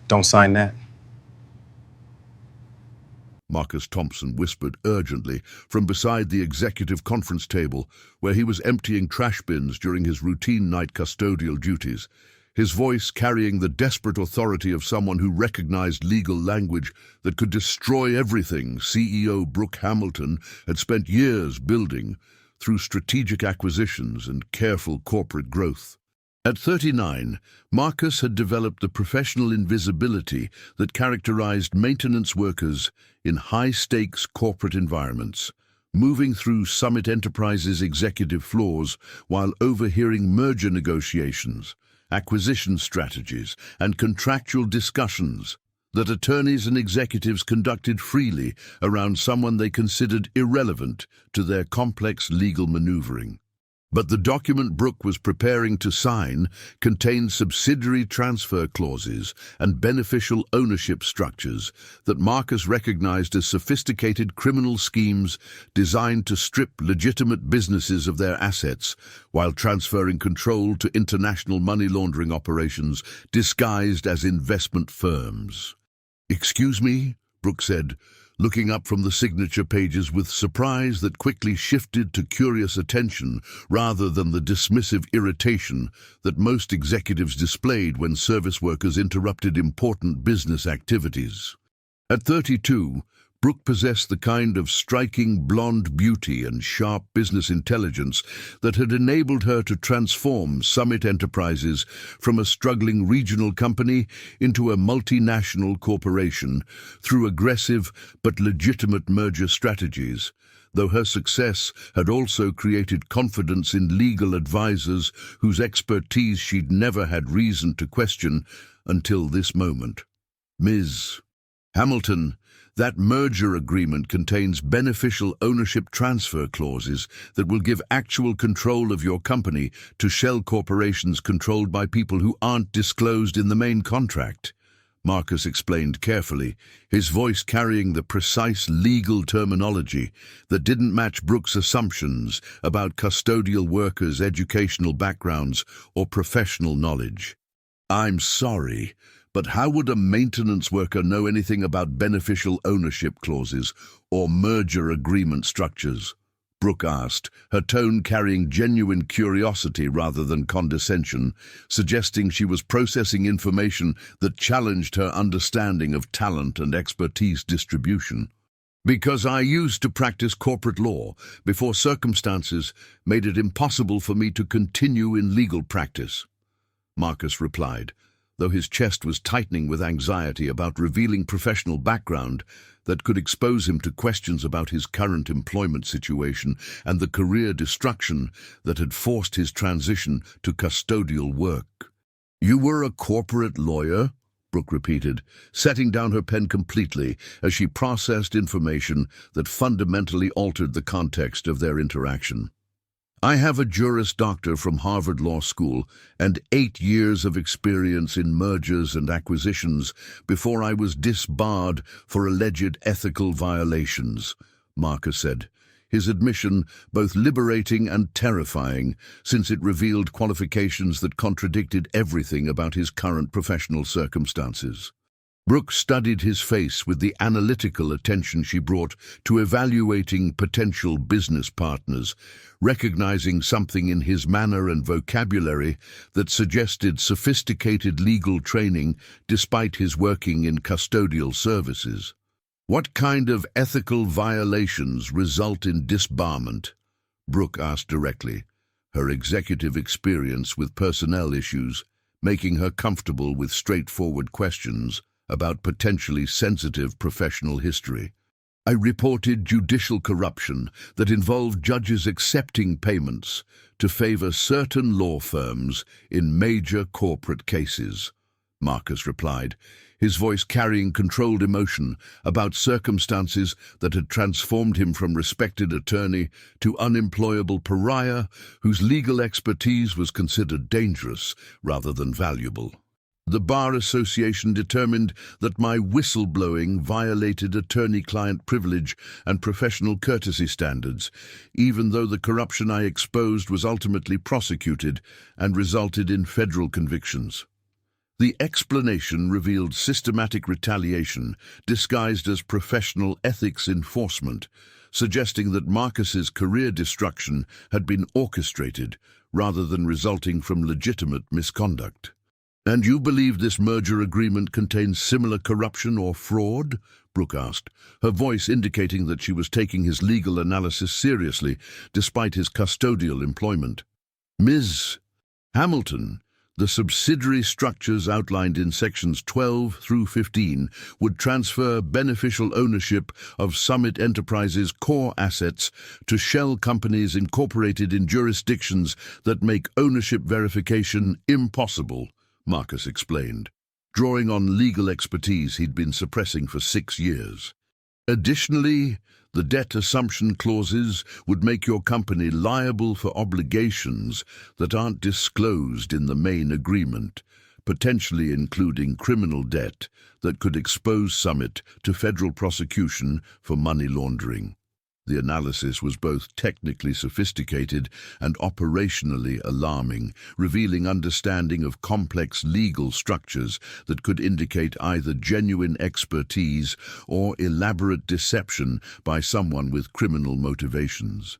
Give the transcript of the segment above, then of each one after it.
Don't sign that. Marcus Thompson whispered urgently from beside the executive conference table where he was emptying trash bins during his routine night custodial duties, his voice carrying the desperate authority of someone who recognized legal language that could destroy everything CEO Brooke Hamilton had spent years building through strategic acquisitions and careful corporate growth. At 39, Marcus had developed the professional invisibility that characterized maintenance workers in high-stakes corporate environments, moving through Summit Enterprises' executive floors while overhearing merger negotiations, acquisition strategies, and contractual discussions that attorneys and executives conducted freely around someone they considered irrelevant to their complex legal maneuvering. But the document Brooke was preparing to sign contained subsidiary transfer clauses and beneficial ownership structures that Marcus recognized as sophisticated criminal schemes designed to strip legitimate businesses of their assets while transferring control to international money laundering operations disguised as investment firms. "Excuse me," Brooke said, looking up from the signature pages with surprise that quickly shifted to curious attention rather than the dismissive irritation that most executives displayed when service workers interrupted important business activities. At 32, Brooke possessed the kind of striking blonde beauty and sharp business intelligence that had enabled her to transform Summit Enterprises from a struggling regional company into a multinational corporation through aggressive but legitimate merger strategies, though her success had also created confidence in legal advisors whose expertise she'd never had reason to question until this moment. "Ms. Hamilton, that merger agreement contains beneficial ownership transfer clauses that will give actual control of your company to shell corporations controlled by people who aren't disclosed in the main contract," Marcus explained carefully, his voice carrying the precise legal terminology that didn't match Brooke's assumptions about custodial workers' educational backgrounds or professional knowledge. "I'm sorry, but how would a maintenance worker know anything about beneficial ownership clauses or merger agreement structures?" Brooke asked, her tone carrying genuine curiosity rather than condescension, suggesting she was processing information that challenged her understanding of talent and expertise distribution. "Because I used to practice corporate law before circumstances made it impossible for me to continue in legal practice," Marcus replied, though his chest was tightening with anxiety about revealing professional background that could expose him to questions about his current employment situation and the career destruction that had forced his transition to custodial work. "You were a corporate lawyer?" Brooke repeated, setting down her pen completely as she processed information that fundamentally altered the context of their interaction. "I have a Juris Doctor from Harvard Law School and 8 years of experience in mergers and acquisitions before I was disbarred for alleged ethical violations," Marcus said, his admission both liberating and terrifying since it revealed qualifications that contradicted everything about his current professional circumstances. Brooke studied his face with the analytical attention she brought to evaluating potential business partners, recognizing something in his manner and vocabulary that suggested sophisticated legal training despite his working in custodial services. "What kind of ethical violations result in disbarment?" Brooke asked directly, her executive experience with personnel issues making her comfortable with straightforward questions about potentially sensitive professional history. "I reported judicial corruption that involved judges accepting payments to favor certain law firms in major corporate cases," Marcus replied, his voice carrying controlled emotion about circumstances that had transformed him from respected attorney to unemployable pariah whose legal expertise was considered dangerous rather than valuable. "The Bar Association determined that my whistleblowing violated attorney-client privilege and professional courtesy standards, even though the corruption I exposed was ultimately prosecuted and resulted in federal convictions." The explanation revealed systematic retaliation disguised as professional ethics enforcement, suggesting that Marcus's career destruction had been orchestrated rather than resulting from legitimate misconduct. "And you believe this merger agreement contains similar corruption or fraud?" Brooke asked, her voice indicating that she was taking his legal analysis seriously, despite his custodial employment. "Ms. Hamilton, the subsidiary structures outlined in sections 12 through 15 would transfer beneficial ownership of Summit Enterprises' core assets to shell companies incorporated in jurisdictions that make ownership verification impossible," Marcus explained, drawing on legal expertise he'd been suppressing for 6 years. "Additionally, the debt assumption clauses would make your company liable for obligations that aren't disclosed in the main agreement, potentially including criminal debt that could expose Summit to federal prosecution for money laundering." The analysis was both technically sophisticated and operationally alarming, revealing understanding of complex legal structures that could indicate either genuine expertise or elaborate deception by someone with criminal motivations.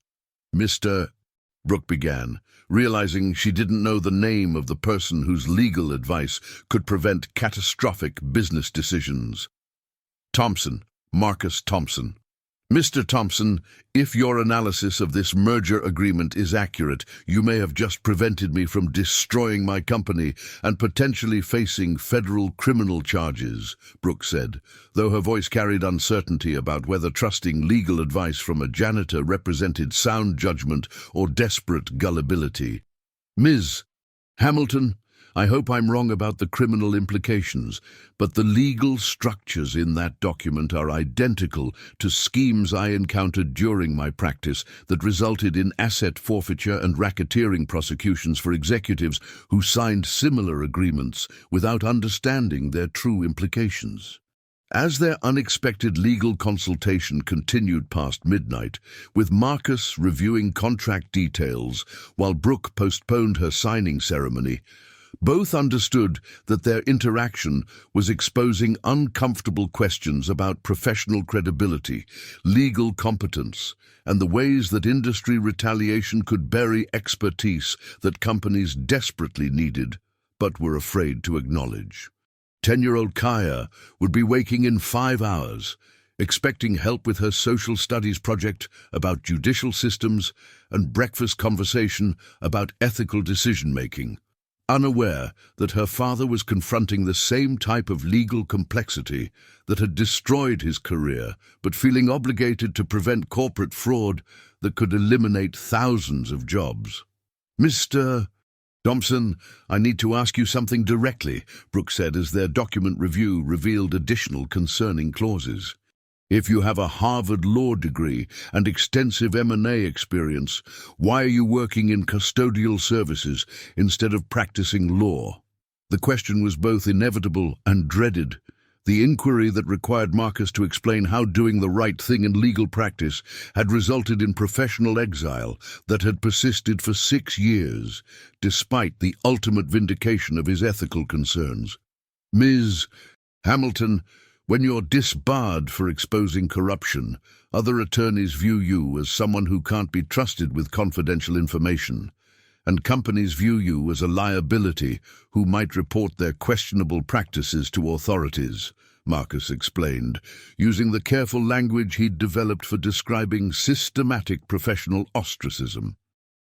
"Mr. Brooke began, realizing she didn't know the name of the person whose legal advice could prevent catastrophic business decisions. "Thompson, Marcus Thompson. Mr. Thompson, if your analysis of this merger agreement is accurate, you may have just prevented me from destroying my company and potentially facing federal criminal charges," Brooke said, though her voice carried uncertainty about whether trusting legal advice from a janitor represented sound judgment or desperate gullibility. "Ms. Hamilton, I hope I'm wrong about the criminal implications, but the legal structures in that document are identical to schemes I encountered during my practice that resulted in asset forfeiture and racketeering prosecutions for executives who signed similar agreements without understanding their true implications." As their unexpected legal consultation continued past midnight, with Marcus reviewing contract details while Brooke postponed her signing ceremony, both understood that their interaction was exposing uncomfortable questions about professional credibility, legal competence, and the ways that industry retaliation could bury expertise that companies desperately needed but were afraid to acknowledge. 10-year-old Kaya would be waking in 5 hours, expecting help with her social studies project about judicial systems and breakfast conversation about ethical decision-making, unaware that her father was confronting the same type of legal complexity that had destroyed his career, but feeling obligated to prevent corporate fraud that could eliminate thousands of jobs. "Mr. Thompson, I need to ask you something directly," Brooke said as their document review revealed additional concerning clauses. "If you have a Harvard law degree and extensive M&A experience, why are you working in custodial services instead of practicing law?" The question was both inevitable and dreaded. The inquiry that required Marcus to explain how doing the right thing in legal practice had resulted in professional exile that had persisted for 6 years, despite the ultimate vindication of his ethical concerns. "Ms. Hamilton, when you're disbarred for exposing corruption, other attorneys view you as someone who can't be trusted with confidential information, and companies view you as a liability who might report their questionable practices to authorities," Marcus explained, using the careful language he'd developed for describing systematic professional ostracism.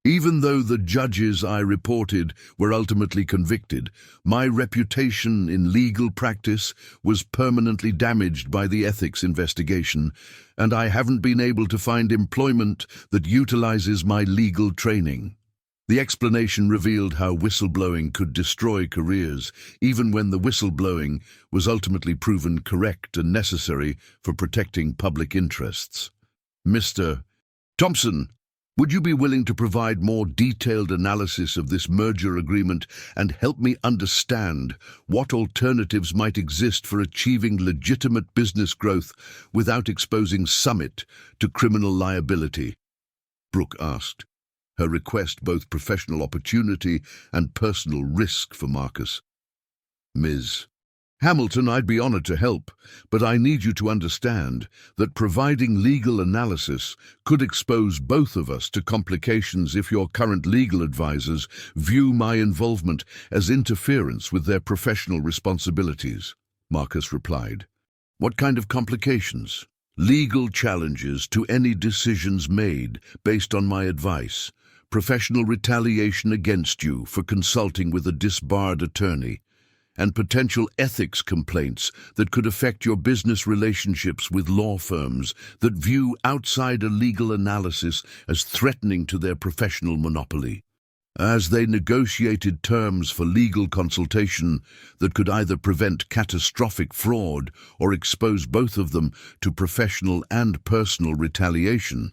"Even though the judges I reported were ultimately convicted, my reputation in legal practice was permanently damaged by the ethics investigation, and I haven't been able to find employment that utilizes my legal training." The explanation revealed how whistleblowing could destroy careers, even when the whistleblowing was ultimately proven correct and necessary for protecting public interests. "Mr. Thompson, would you be willing to provide more detailed analysis of this merger agreement and help me understand what alternatives might exist for achieving legitimate business growth without exposing Summit to criminal liability?" Brooke asked, her request both professional opportunity and personal risk for Marcus. Ms. Hamilton, I'd be honored to help, but I need you to understand that providing legal analysis could expose both of us to complications if your current legal advisors view my involvement as interference with their professional responsibilities, Marcus replied. What kind of complications? Legal challenges to any decisions made based on my advice, professional retaliation against you for consulting with a disbarred attorney, and potential ethics complaints that could affect your business relationships with law firms that view outsider legal analysis as threatening to their professional monopoly. As they negotiated terms for legal consultation that could either prevent catastrophic fraud or expose both of them to professional and personal retaliation,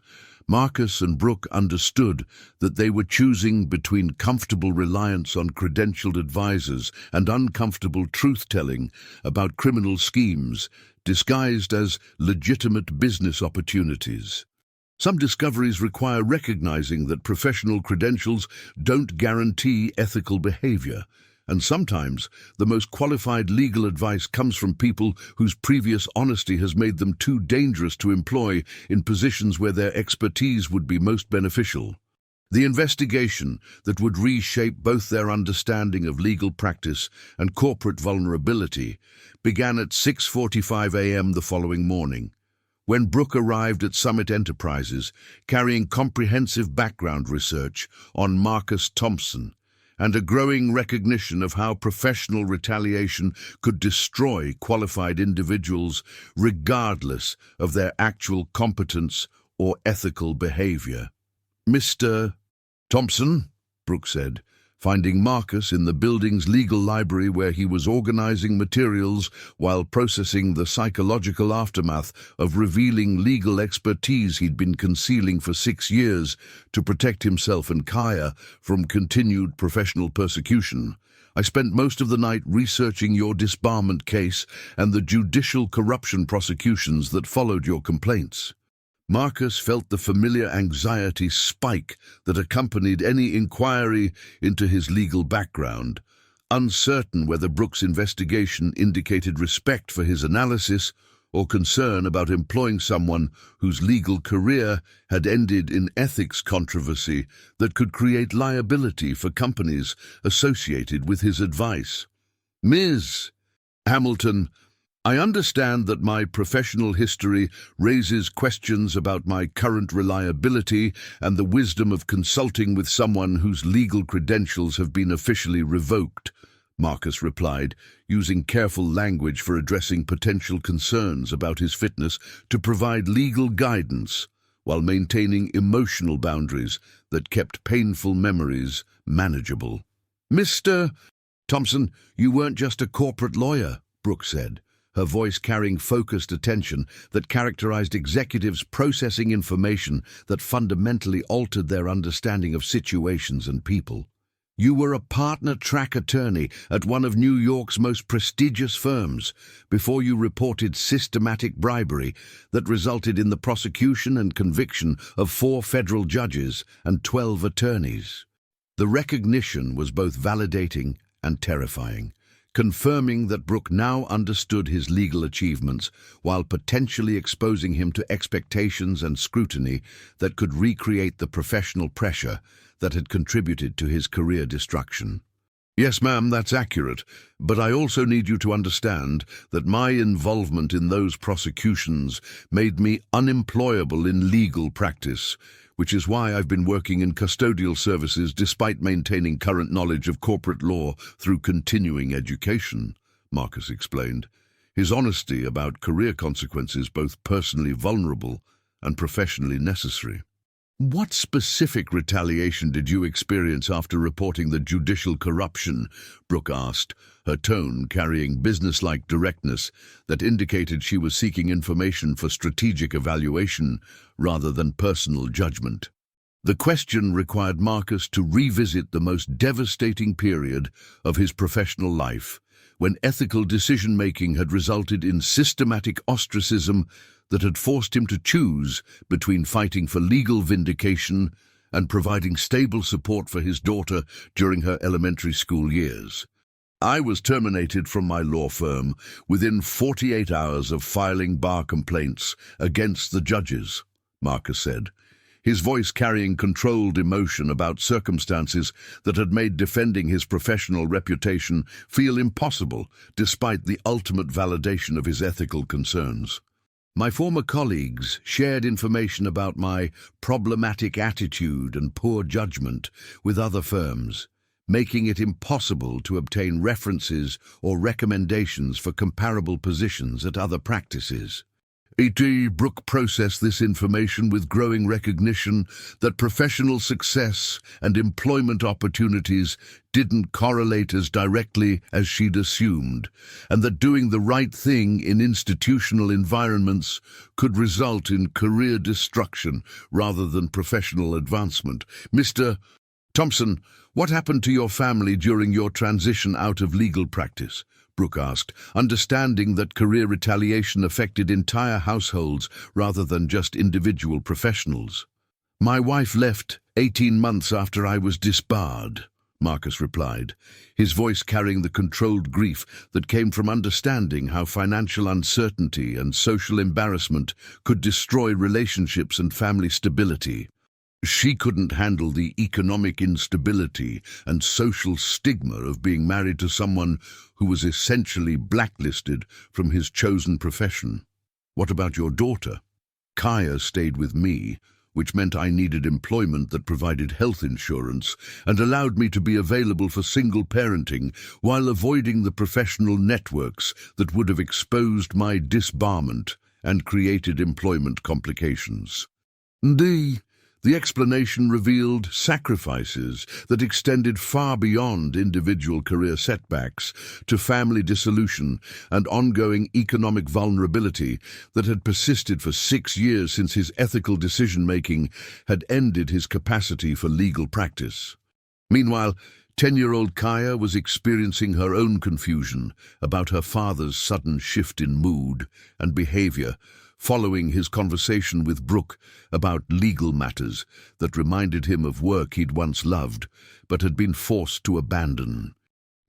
Marcus and Brooke understood that they were choosing between comfortable reliance on credentialed advisors and uncomfortable truth-telling about criminal schemes disguised as legitimate business opportunities. Some discoveries require recognizing that professional credentials don't guarantee ethical behavior, and sometimes the most qualified legal advice comes from people whose previous honesty has made them too dangerous to employ in positions where their expertise would be most beneficial. The investigation that would reshape both their understanding of legal practice and corporate vulnerability began at 6:45 a.m. the following morning, when Brooke arrived at Summit Enterprises carrying comprehensive background research on Marcus Thompson and a growing recognition of how professional retaliation could destroy qualified individuals regardless of their actual competence or ethical behavior. "Mr. Thompson," Brooke said, finding Marcus in the building's legal library where he was organizing materials while processing the psychological aftermath of revealing legal expertise he'd been concealing for 6 years to protect himself and Kaya from continued professional persecution. "I spent most of the night researching your disbarment case and the judicial corruption prosecutions that followed your complaints." Marcus felt the familiar anxiety spike that accompanied any inquiry into his legal background, uncertain whether Brooke's investigation indicated respect for his analysis or concern about employing someone whose legal career had ended in ethics controversy that could create liability for companies associated with his advice. "Ms. Hamilton, I understand that my professional history raises questions about my current reliability and the wisdom of consulting with someone whose legal credentials have been officially revoked," Marcus replied, using careful language for addressing potential concerns about his fitness to provide legal guidance while maintaining emotional boundaries that kept painful memories manageable. "Mr. Thompson, you weren't just a corporate lawyer," Brooke said, her voice carrying focused attention that characterized executives processing information that fundamentally altered their understanding of situations and people. "You were a partner-track attorney at one of New York's most prestigious firms before you reported systematic bribery that resulted in the prosecution and conviction of 4 federal judges and 12 attorneys." The recognition was both validating and terrifying, confirming that Brooke now understood his legal achievements while potentially exposing him to expectations and scrutiny that could recreate the professional pressure that had contributed to his career destruction. "Yes, ma'am, that's accurate, but I also need you to understand that my involvement in those prosecutions made me unemployable in legal practice, which is why I've been working in custodial services despite maintaining current knowledge of corporate law through continuing education," Marcus explained, his honesty about career consequences both personally vulnerable and professionally necessary. "What specific retaliation did you experience after reporting the judicial corruption?" Brooke asked, her tone carrying businesslike directness that indicated she was seeking information for strategic evaluation rather than personal judgment. The question required Marcus to revisit the most devastating period of his professional life, when ethical decision-making had resulted in systematic ostracism that had forced him to choose between fighting for legal vindication and providing stable support for his daughter during her elementary school years. I was terminated from my law firm within 48 hours of filing bar complaints against the judges, Marcus said, his voice carrying controlled emotion about circumstances that had made defending his professional reputation feel impossible despite the ultimate validation of his ethical concerns. My former colleagues shared information about my problematic attitude and poor judgment with other firms, making it impossible to obtain references or recommendations for comparable positions at other practices. E.T. Brooke processed this information with growing recognition that professional success and employment opportunities didn't correlate as directly as she'd assumed, and that doing the right thing in institutional environments could result in career destruction rather than professional advancement. Mr. Thompson, what happened to your family during your transition out of legal practice? Brooke asked, understanding that career retaliation affected entire households rather than just individual professionals. My wife left 18 months after I was disbarred, Marcus replied, his voice carrying the controlled grief that came from understanding how financial uncertainty and social embarrassment could destroy relationships and family stability. She couldn't handle the economic instability and social stigma of being married to someone who was essentially blacklisted from his chosen profession. What about your daughter? Kaya stayed with me, which meant I needed employment that provided health insurance and allowed me to be available for single parenting while avoiding the professional networks that would have exposed my disbarment and created employment complications. The explanation revealed sacrifices that extended far beyond individual career setbacks to family dissolution and ongoing economic vulnerability that had persisted for 6 years since his ethical decision-making had ended his capacity for legal practice. Meanwhile, 10-year-old Kaya was experiencing her own confusion about her father's sudden shift in mood and behavior following his conversation with Brooke about legal matters that reminded him of work he'd once loved but had been forced to abandon.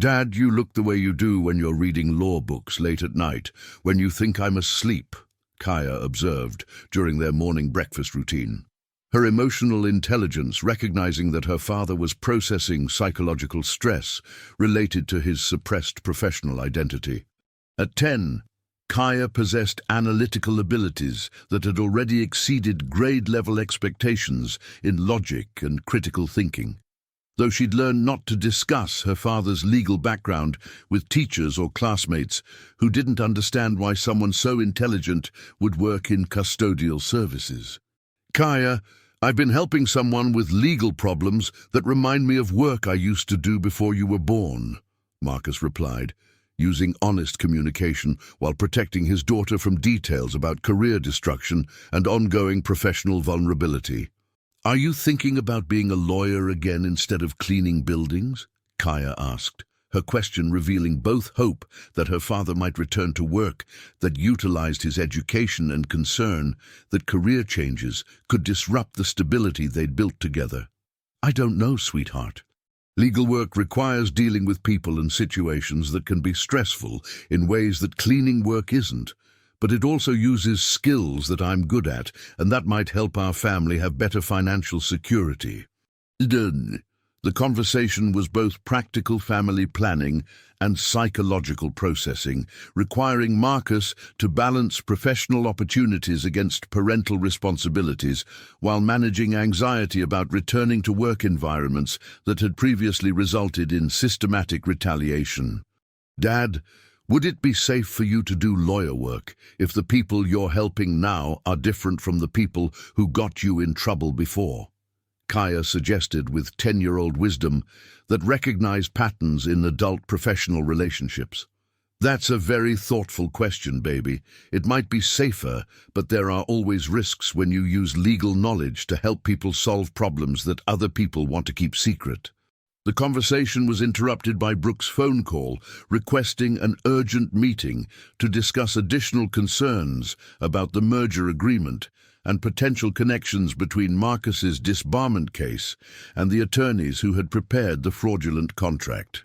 "Dad, you look the way you do when you're reading law books late at night, when you think I'm asleep," Kaya observed during their morning breakfast routine, her emotional intelligence recognizing that her father was processing psychological stress related to his suppressed professional identity. At 10, Kaya possessed analytical abilities that had already exceeded grade-level expectations in logic and critical thinking. Though she'd learned not to discuss her father's legal background with teachers or classmates who didn't understand why someone so intelligent would work in custodial services. "Kaya, I've been helping someone with legal problems that remind me of work I used to do before you were born," Marcus replied, using honest communication while protecting his daughter from details about career destruction and ongoing professional vulnerability. "Are you thinking about being a lawyer again instead of cleaning buildings?" Kaya asked, her question revealing both hope that her father might return to work that utilized his education and concern that career changes could disrupt the stability they'd built together. "I don't know, sweetheart. Legal work requires dealing with people and situations that can be stressful in ways that cleaning work isn't, but it also uses skills that I'm good at, and that might help our family have better financial security." The conversation was both practical family planning and psychological processing, requiring Marcus to balance professional opportunities against parental responsibilities while managing anxiety about returning to work environments that had previously resulted in systematic retaliation. "Dad, would it be safe for you to do lawyer work if the people you're helping now are different from the people who got you in trouble before?" Kaya suggested with 10-year-old wisdom that recognized patterns in adult professional relationships. "That's a very thoughtful question, baby. It might be safer, but there are always risks when you use legal knowledge to help people solve problems that other people want to keep secret." The conversation was interrupted by Brooke's phone call requesting an urgent meeting to discuss additional concerns about the merger agreement and potential connections between Marcus's disbarment case and the attorneys who had prepared the fraudulent contract.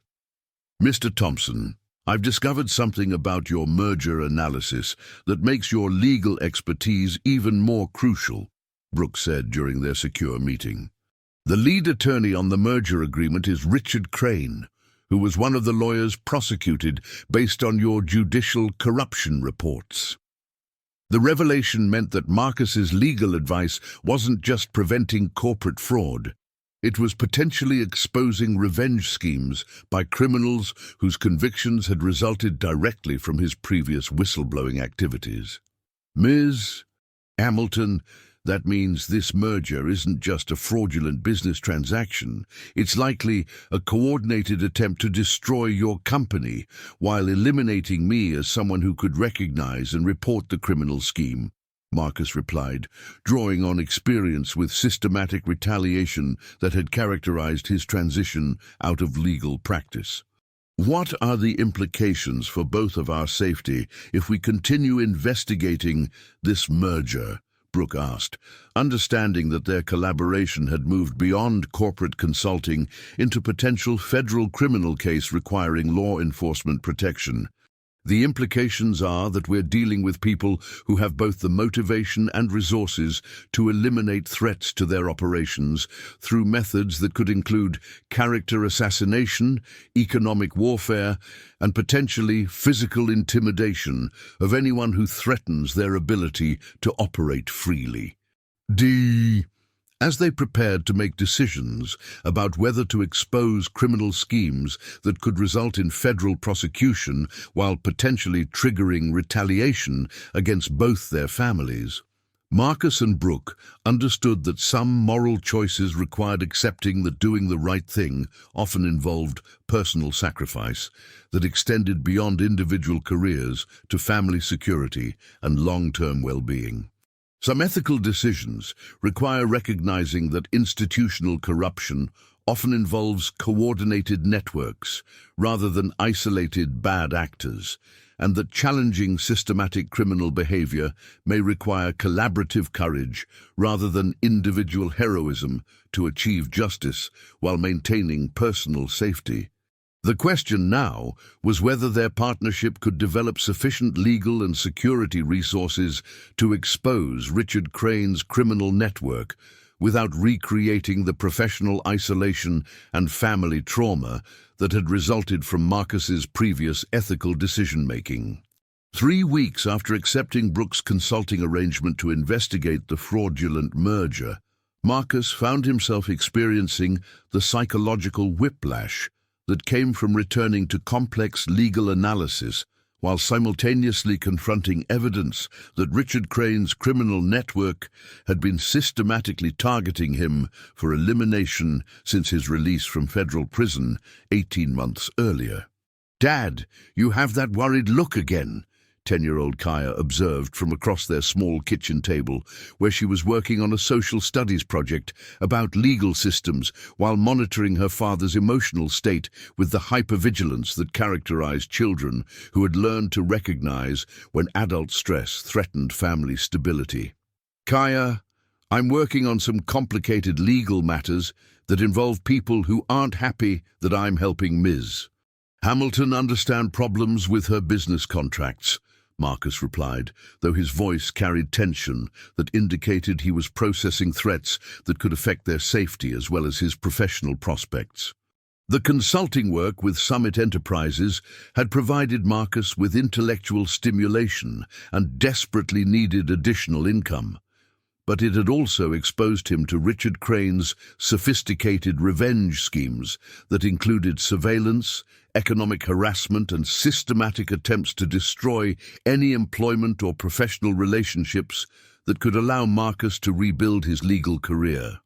Mr. Thompson, I've discovered something about your merger analysis that makes your legal expertise even more crucial, Brooke said during their secure meeting. The lead attorney on the merger agreement is Richard Crane, who was one of the lawyers prosecuted based on your judicial corruption reports. The revelation meant that Marcus's legal advice wasn't just preventing corporate fraud. It was potentially exposing revenge schemes by criminals whose convictions had resulted directly from his previous whistleblowing activities. Ms. Hamilton, that means this merger isn't just a fraudulent business transaction. It's likely a coordinated attempt to destroy your company while eliminating me as someone who could recognize and report the criminal scheme, Marcus replied, drawing on experience with systematic retaliation that had characterized his transition out of legal practice. What are the implications for both of our safety if we continue investigating this merger? Brooke asked, understanding that their collaboration had moved beyond corporate consulting into potential federal criminal case requiring law enforcement protection. The implications are that we're dealing with people who have both the motivation and resources to eliminate threats to their operations through methods that could include character assassination, economic warfare, and potentially physical intimidation of anyone who threatens their ability to operate freely. As they prepared to make decisions about whether to expose criminal schemes that could result in federal prosecution while potentially triggering retaliation against both their families, Marcus and Brooke understood that some moral choices required accepting that doing the right thing often involved personal sacrifice that extended beyond individual careers to family security and long-term well-being. Some ethical decisions require recognizing that institutional corruption often involves coordinated networks rather than isolated bad actors, and that challenging systematic criminal behavior may require collaborative courage rather than individual heroism to achieve justice while maintaining personal safety. The question now was whether their partnership could develop sufficient legal and security resources to expose Richard Crane's criminal network without recreating the professional isolation and family trauma that had resulted from Marcus's previous ethical decision-making. 3 weeks after accepting Brooke's consulting arrangement to investigate the fraudulent merger, Marcus found himself experiencing the psychological whiplash that came from returning to complex legal analysis while simultaneously confronting evidence that Richard Crane's criminal network had been systematically targeting him for elimination since his release from federal prison 18 months earlier. "Dad, you have that worried look again," 10-year-old Kaya observed from across their small kitchen table, where she was working on a social studies project about legal systems while monitoring her father's emotional state with the hypervigilance that characterized children who had learned to recognize when adult stress threatened family stability. "Kaya, I'm working on some complicated legal matters that involve people who aren't happy that I'm helping Ms. Hamilton understand problems with her business contracts," Marcus replied, though his voice carried tension that indicated he was processing threats that could affect their safety as well as his professional prospects. The consulting work with Summit Enterprises had provided Marcus with intellectual stimulation and desperately needed additional income, but it had also exposed him to Richard Crane's sophisticated revenge schemes that included surveillance, economic harassment, and systematic attempts to destroy any employment or professional relationships that could allow Marcus to rebuild his legal career.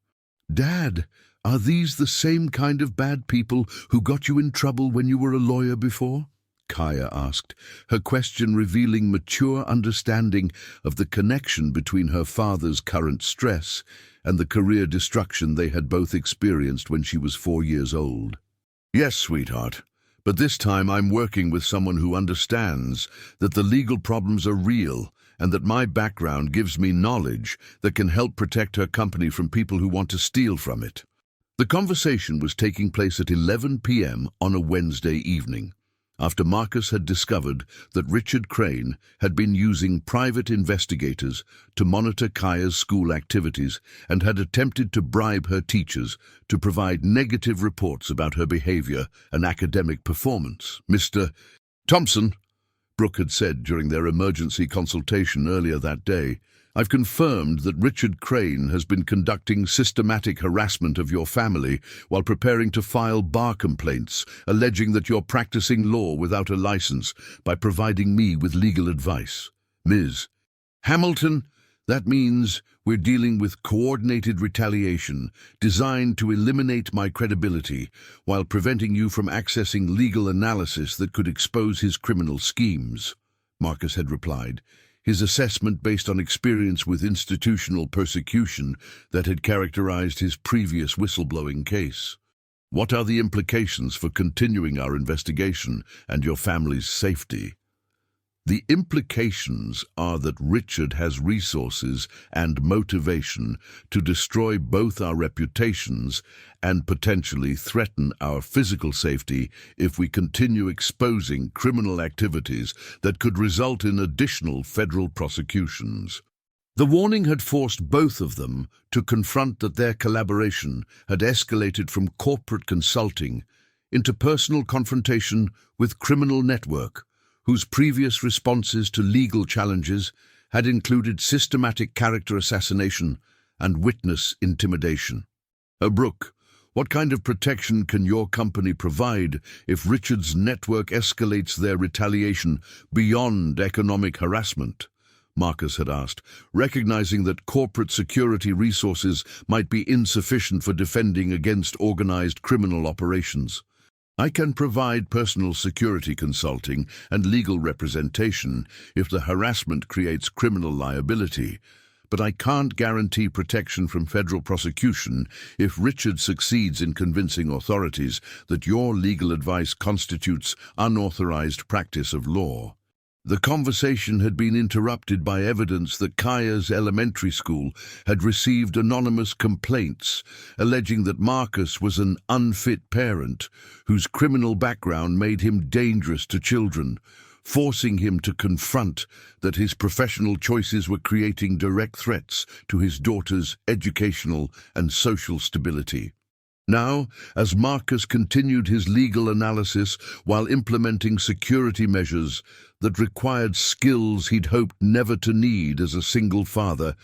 "Dad, are these the same kind of bad people who got you in trouble when you were a lawyer before?" Kaya asked, her question revealing mature understanding of the connection between her father's current stress and the career destruction they had both experienced when she was 4 years old. "Yes, sweetheart. But this time I'm working with someone who understands that the legal problems are real and that my background gives me knowledge that can help protect her company from people who want to steal from it." The conversation was taking place at 11 p.m. on a Wednesday evening, after Marcus had discovered that Richard Crane had been using private investigators to monitor Kaya's school activities and had attempted to bribe her teachers to provide negative reports about her behavior and academic performance. "Mr. Thompson," Brooke had said during their emergency consultation earlier that day, "I've confirmed that Richard Crane has been conducting systematic harassment of your family while preparing to file bar complaints, alleging that you're practicing law without a license by providing me with legal advice. Ms. Hamilton, that means we're dealing with coordinated retaliation designed to eliminate my credibility while preventing you from accessing legal analysis that could expose his criminal schemes," Marcus had replied, his assessment based on experience with institutional persecution that had characterized his previous whistleblowing case. "What are the implications for continuing our investigation and your family's safety?" "The implications are that Richard has resources and motivation to destroy both our reputations and potentially threaten our physical safety if we continue exposing criminal activities that could result in additional federal prosecutions." The warning had forced both of them to confront that their collaboration had escalated from corporate consulting into personal confrontation with criminal network, whose previous responses to legal challenges had included systematic character assassination and witness intimidation. "Brooke, what kind of protection can your company provide if Richard's network escalates their retaliation beyond economic harassment?" Marcus had asked, recognizing that corporate security resources might be insufficient for defending against organized criminal operations. "I can provide personal security consulting and legal representation if the harassment creates criminal liability, but I can't guarantee protection from federal prosecution if Richard succeeds in convincing authorities that your legal advice constitutes unauthorized practice of law." The conversation had been interrupted by evidence that Kaya's elementary school had received anonymous complaints alleging that Marcus was an unfit parent whose criminal background made him dangerous to children, forcing him to confront that his professional choices were creating direct threats to his daughter's educational and social stability. Now, as Marcus continued his legal analysis while implementing security measures that required skills he'd hoped never to need as a single father,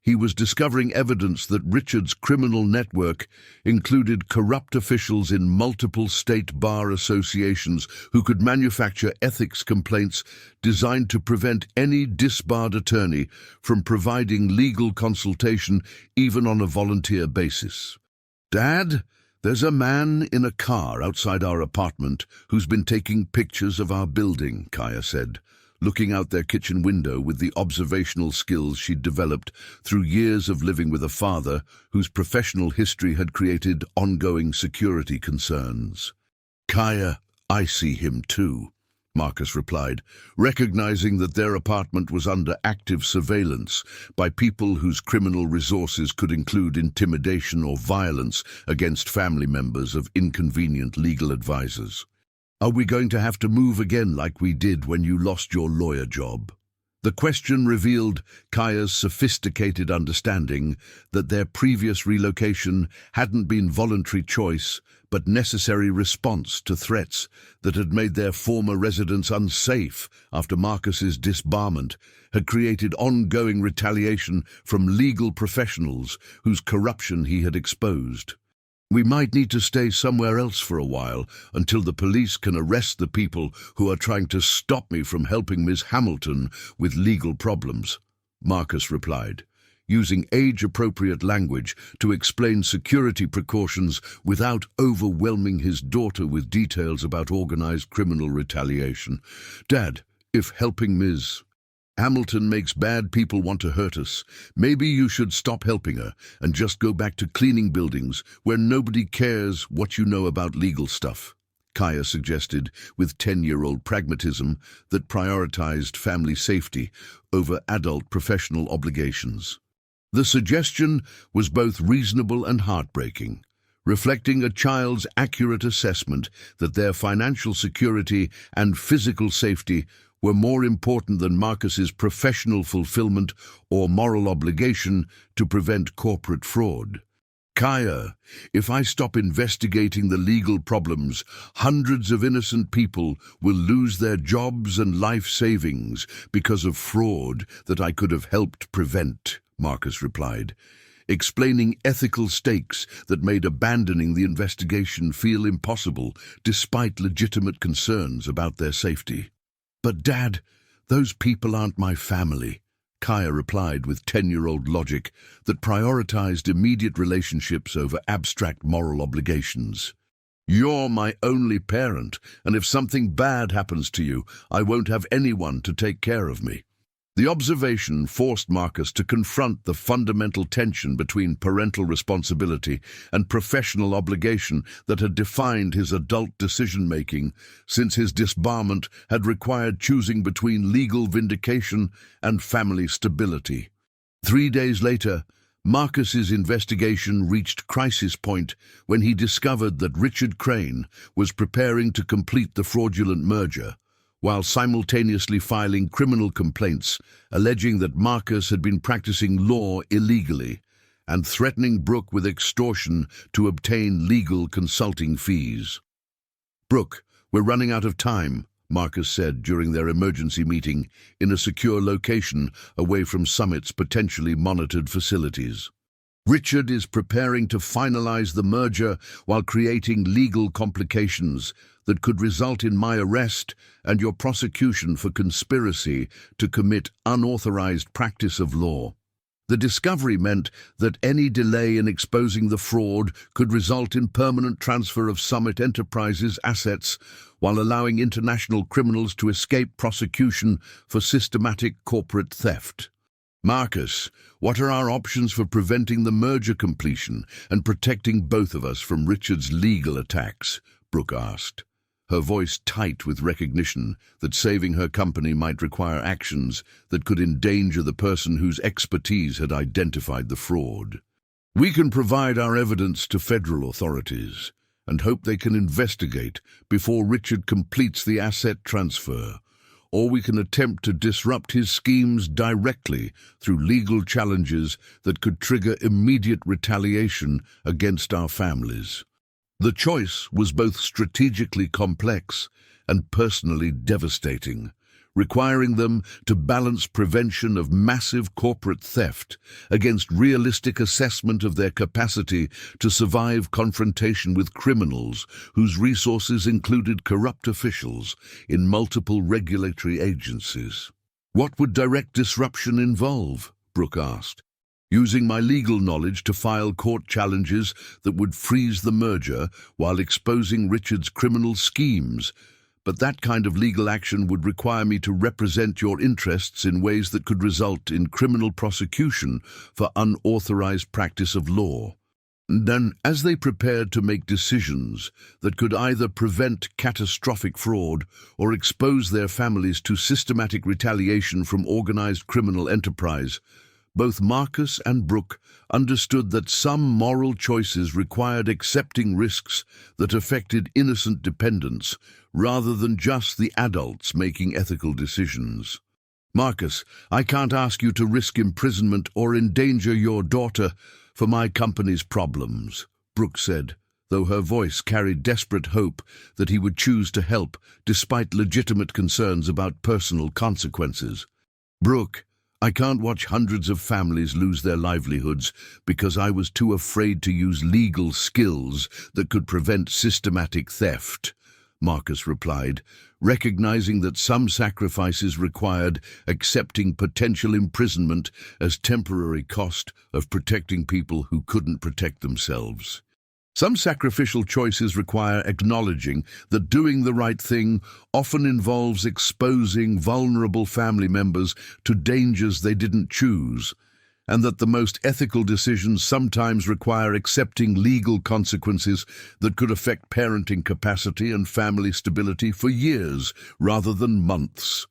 he was discovering evidence that Richard's criminal network included corrupt officials in multiple state bar associations who could manufacture ethics complaints designed to prevent any disbarred attorney from providing legal consultation even on a volunteer basis. "Dad, there's a man in a car outside our apartment who's been taking pictures of our building," Kaya said, looking out their kitchen window with the observational skills she'd developed through years of living with a father whose professional history had created ongoing security concerns. "Kaya, I see him too," Marcus replied, recognizing that their apartment was under active surveillance by people whose criminal resources could include intimidation or violence against family members of inconvenient legal advisors. "Are we going to have to move again like we did when you lost your lawyer job?" The question revealed Kaya's sophisticated understanding that their previous relocation hadn't been voluntary choice, but necessary response to threats that had made their former residence unsafe after Marcus's disbarment had created ongoing retaliation from legal professionals whose corruption he had exposed. "We might need to stay somewhere else for a while until the police can arrest the people who are trying to stop me from helping Ms. Hamilton with legal problems," Marcus replied, using age-appropriate language to explain security precautions without overwhelming his daughter with details about organized criminal retaliation. "Dad, if helping Ms. Hamilton makes bad people want to hurt us, maybe you should stop helping her and just go back to cleaning buildings where nobody cares what you know about legal stuff," Kaya suggested with 10-year-old pragmatism that prioritized family safety over adult professional obligations. The suggestion was both reasonable and heartbreaking. reflecting a child's accurate assessment that their financial security and physical safety were more important than Marcus's professional fulfillment or moral obligation to prevent corporate fraud. Kaya, if I stop investigating the legal problems, hundreds of innocent people will lose their jobs and life savings because of fraud that I could have helped prevent, Marcus replied, explaining ethical stakes that made abandoning the investigation feel impossible despite legitimate concerns about their safety. But Dad, those people aren't my family, Kaya replied with 10-year-old logic that prioritized immediate relationships over abstract moral obligations. You're my only parent, and if something bad happens to you, I won't have anyone to take care of me. The observation forced Marcus to confront the fundamental tension between parental responsibility and professional obligation that had defined his adult decision-making since his disbarment had required choosing between legal vindication and family stability. 3 days later, Marcus's investigation reached crisis point when he discovered that Richard Crane was preparing to complete the fraudulent merger, while simultaneously filing criminal complaints alleging that Marcus had been practicing law illegally and threatening Brooke with extortion to obtain legal consulting fees. "Brooke, we're running out of time," Marcus said during their emergency meeting in a secure location away from Summit's potentially monitored facilities. "Richard is preparing to finalize the merger while creating legal complications that could result in my arrest and your prosecution for conspiracy to commit unauthorized practice of law. The discovery meant that any delay in exposing the fraud could result in permanent transfer of Summit Enterprises' assets while allowing international criminals to escape prosecution for systematic corporate theft. Marcus, what are our options for preventing the merger completion and protecting both of us from Richard's legal attacks?" Brooke asked, her voice tight with recognition that saving her company might require actions that could endanger the person whose expertise had identified the fraud. "We can provide our evidence to federal authorities and hope they can investigate before Richard completes the asset transfer, or we can attempt to disrupt his schemes directly through legal challenges that could trigger immediate retaliation against our families." The choice was both strategically complex and personally devastating, requiring them to balance prevention of massive corporate theft against realistic assessment of their capacity to survive confrontation with criminals whose resources included corrupt officials in multiple regulatory agencies. "What would direct disruption involve?" Brooke asked. "Using my legal knowledge to file court challenges that would freeze the merger while exposing Richard's criminal schemes. But that kind of legal action would require me to represent your interests in ways that could result in criminal prosecution for unauthorized practice of law." Then, as they prepared to make decisions that could either prevent catastrophic fraud or expose their families to systematic retaliation from organized criminal enterprise, both Marcus and Brooke understood that some moral choices required accepting risks that affected innocent dependents rather than just the adults making ethical decisions. "Marcus, I can't ask you to risk imprisonment or endanger your daughter for my company's problems," Brooke said, though her voice carried desperate hope that he would choose to help despite legitimate concerns about personal consequences. "Brooke, I can't watch hundreds of families lose their livelihoods because I was too afraid to use legal skills that could prevent systematic theft," Marcus replied, recognizing that some sacrifices required accepting potential imprisonment as temporary cost of protecting people who couldn't protect themselves. Some sacrificial choices require acknowledging that doing the right thing often involves exposing vulnerable family members to dangers they didn't choose, and that the most ethical decisions sometimes require accepting legal consequences that could affect parenting capacity and family stability for years rather than months.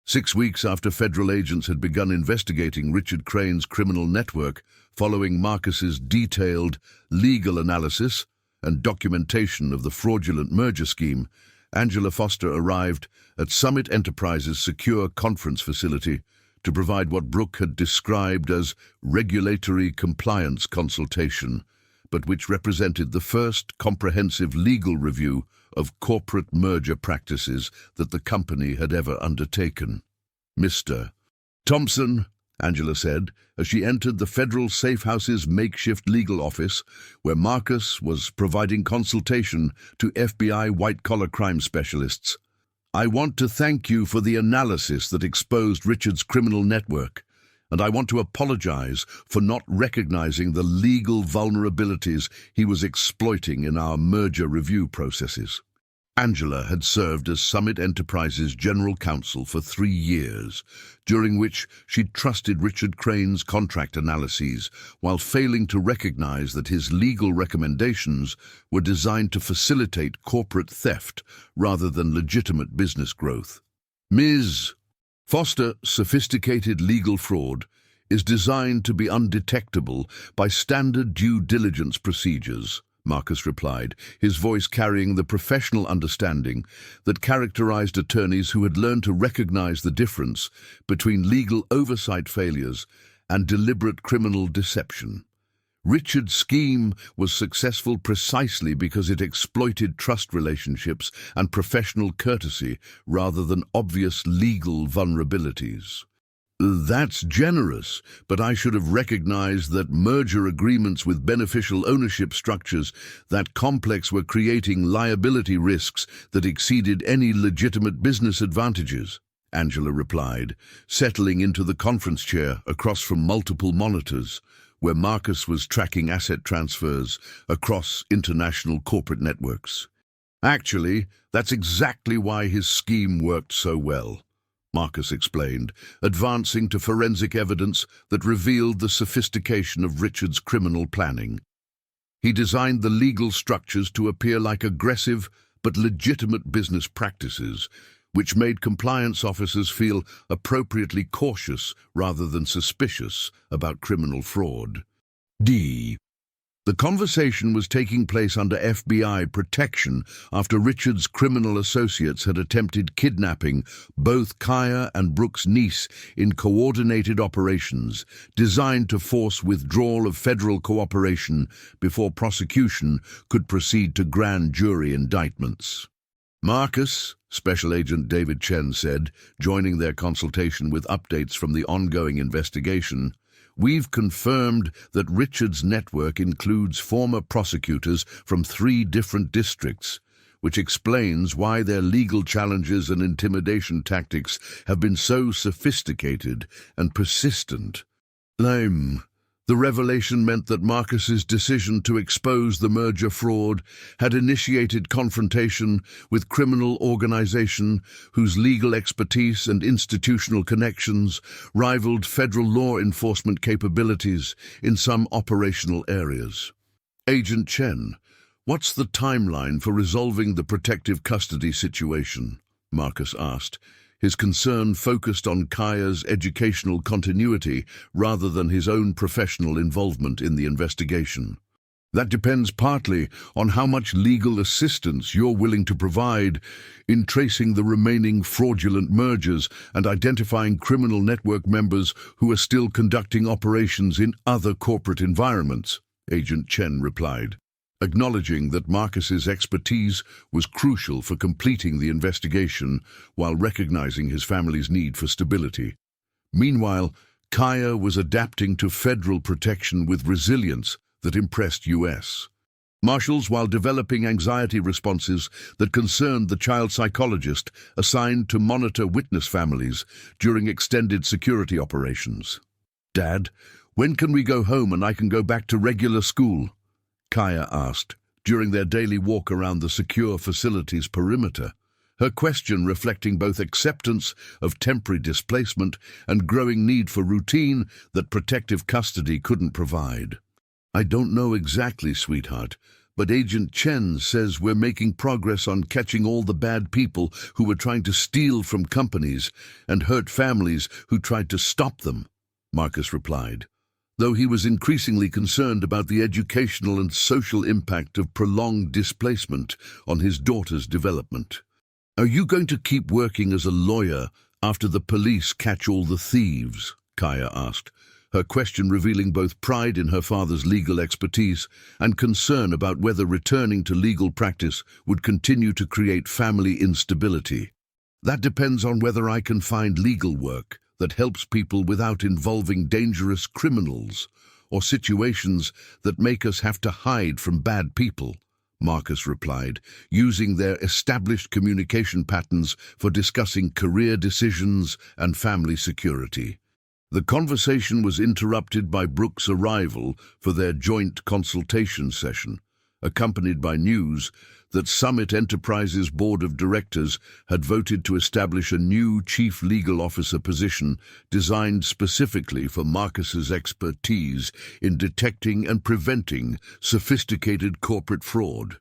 6 weeks after federal agents had begun investigating Richard Crane's criminal network, following Marcus's detailed legal analysis, and documentation of the fraudulent merger scheme, Angela Foster arrived at Summit Enterprises' secure conference facility to provide what Brooke had described as regulatory compliance consultation, but which represented the first comprehensive legal review of corporate merger practices that the company had ever undertaken. "Mr. Thompson," Angela said, as she entered the Federal Safe House's makeshift legal office, where Marcus was providing consultation to FBI white-collar crime specialists. "I want to thank you for the analysis that exposed Richard's criminal network, and I want to apologize for not recognizing the legal vulnerabilities he was exploiting in our merger review processes." Angela had served as Summit Enterprises' general counsel for 3 years, during which she trusted Richard Crane's contract analyses while failing to recognize that his legal recommendations were designed to facilitate corporate theft rather than legitimate business growth. Ms. Foster, sophisticated legal fraud is designed to be undetectable by standard due diligence procedures, Marcus replied, his voice carrying the professional understanding that characterized attorneys who had learned to recognize the difference between legal oversight failures and deliberate criminal deception. Richard's scheme was successful precisely because it exploited trust relationships and professional courtesy rather than obvious legal vulnerabilities. "That's generous, but I should have recognized that merger agreements with beneficial ownership structures that complex were creating liability risks that exceeded any legitimate business advantages," Angela replied, settling into the conference chair across from multiple monitors, where Marcus was tracking asset transfers across international corporate networks. "Actually, that's exactly why his scheme worked so well," Marcus explained, advancing to forensic evidence that revealed the sophistication of Richard's criminal planning. He designed the legal structures to appear like aggressive but legitimate business practices, which made compliance officers feel appropriately cautious rather than suspicious about criminal fraud. The conversation was taking place under FBI protection after Richard's criminal associates had attempted kidnapping both Kaya and Brooke's niece in coordinated operations designed to force withdrawal of federal cooperation before prosecution could proceed to grand jury indictments. "Marcus," Special Agent David Chen said, joining their consultation with updates from the ongoing investigation, "we've confirmed that Richard's network includes former prosecutors from 3 different districts, which explains why their legal challenges and intimidation tactics have been so sophisticated and persistent." The revelation meant that Marcus's decision to expose the merger fraud had initiated confrontation with criminal organization whose legal expertise and institutional connections rivaled federal law enforcement capabilities in some operational areas. "Agent Chen, what's the timeline for resolving the protective custody situation?" Marcus asked, his concern focused on Kaya's educational continuity rather than his own professional involvement in the investigation. "That depends partly on how much legal assistance you're willing to provide in tracing the remaining fraudulent mergers and identifying criminal network members who are still conducting operations in other corporate environments," Agent Chen replied, acknowledging that Marcus's expertise was crucial for completing the investigation while recognizing his family's need for stability. Meanwhile, Kaya was adapting to federal protection with resilience that impressed U.S. Marshals while developing anxiety responses that concerned the child psychologist assigned to monitor witness families during extended security operations. "Dad, when can we go home and I can go back to regular school?" Kaya asked, during their daily walk around the secure facility's perimeter, her question reflecting both acceptance of temporary displacement and growing need for routine that protective custody couldn't provide. "I don't know exactly, sweetheart, but Agent Chen says we're making progress on catching all the bad people who were trying to steal from companies and hurt families who tried to stop them," Marcus replied. though he was increasingly concerned about the educational and social impact of prolonged displacement on his daughter's development. "Are you going to keep working as a lawyer after the police catch all the thieves?" Kaya asked, her question revealing both pride in her father's legal expertise and concern about whether returning to legal practice would continue to create family instability. "That depends on whether I can find legal work that helps people without involving dangerous criminals or situations that make us have to hide from bad people," Marcus replied, using their established communication patterns for discussing career decisions and family security. The conversation was interrupted by Brooke's arrival for their joint consultation session, accompanied by news that Summit Enterprises' board of directors had voted to establish a new chief legal officer position designed specifically for Marcus's expertise in detecting and preventing sophisticated corporate fraud.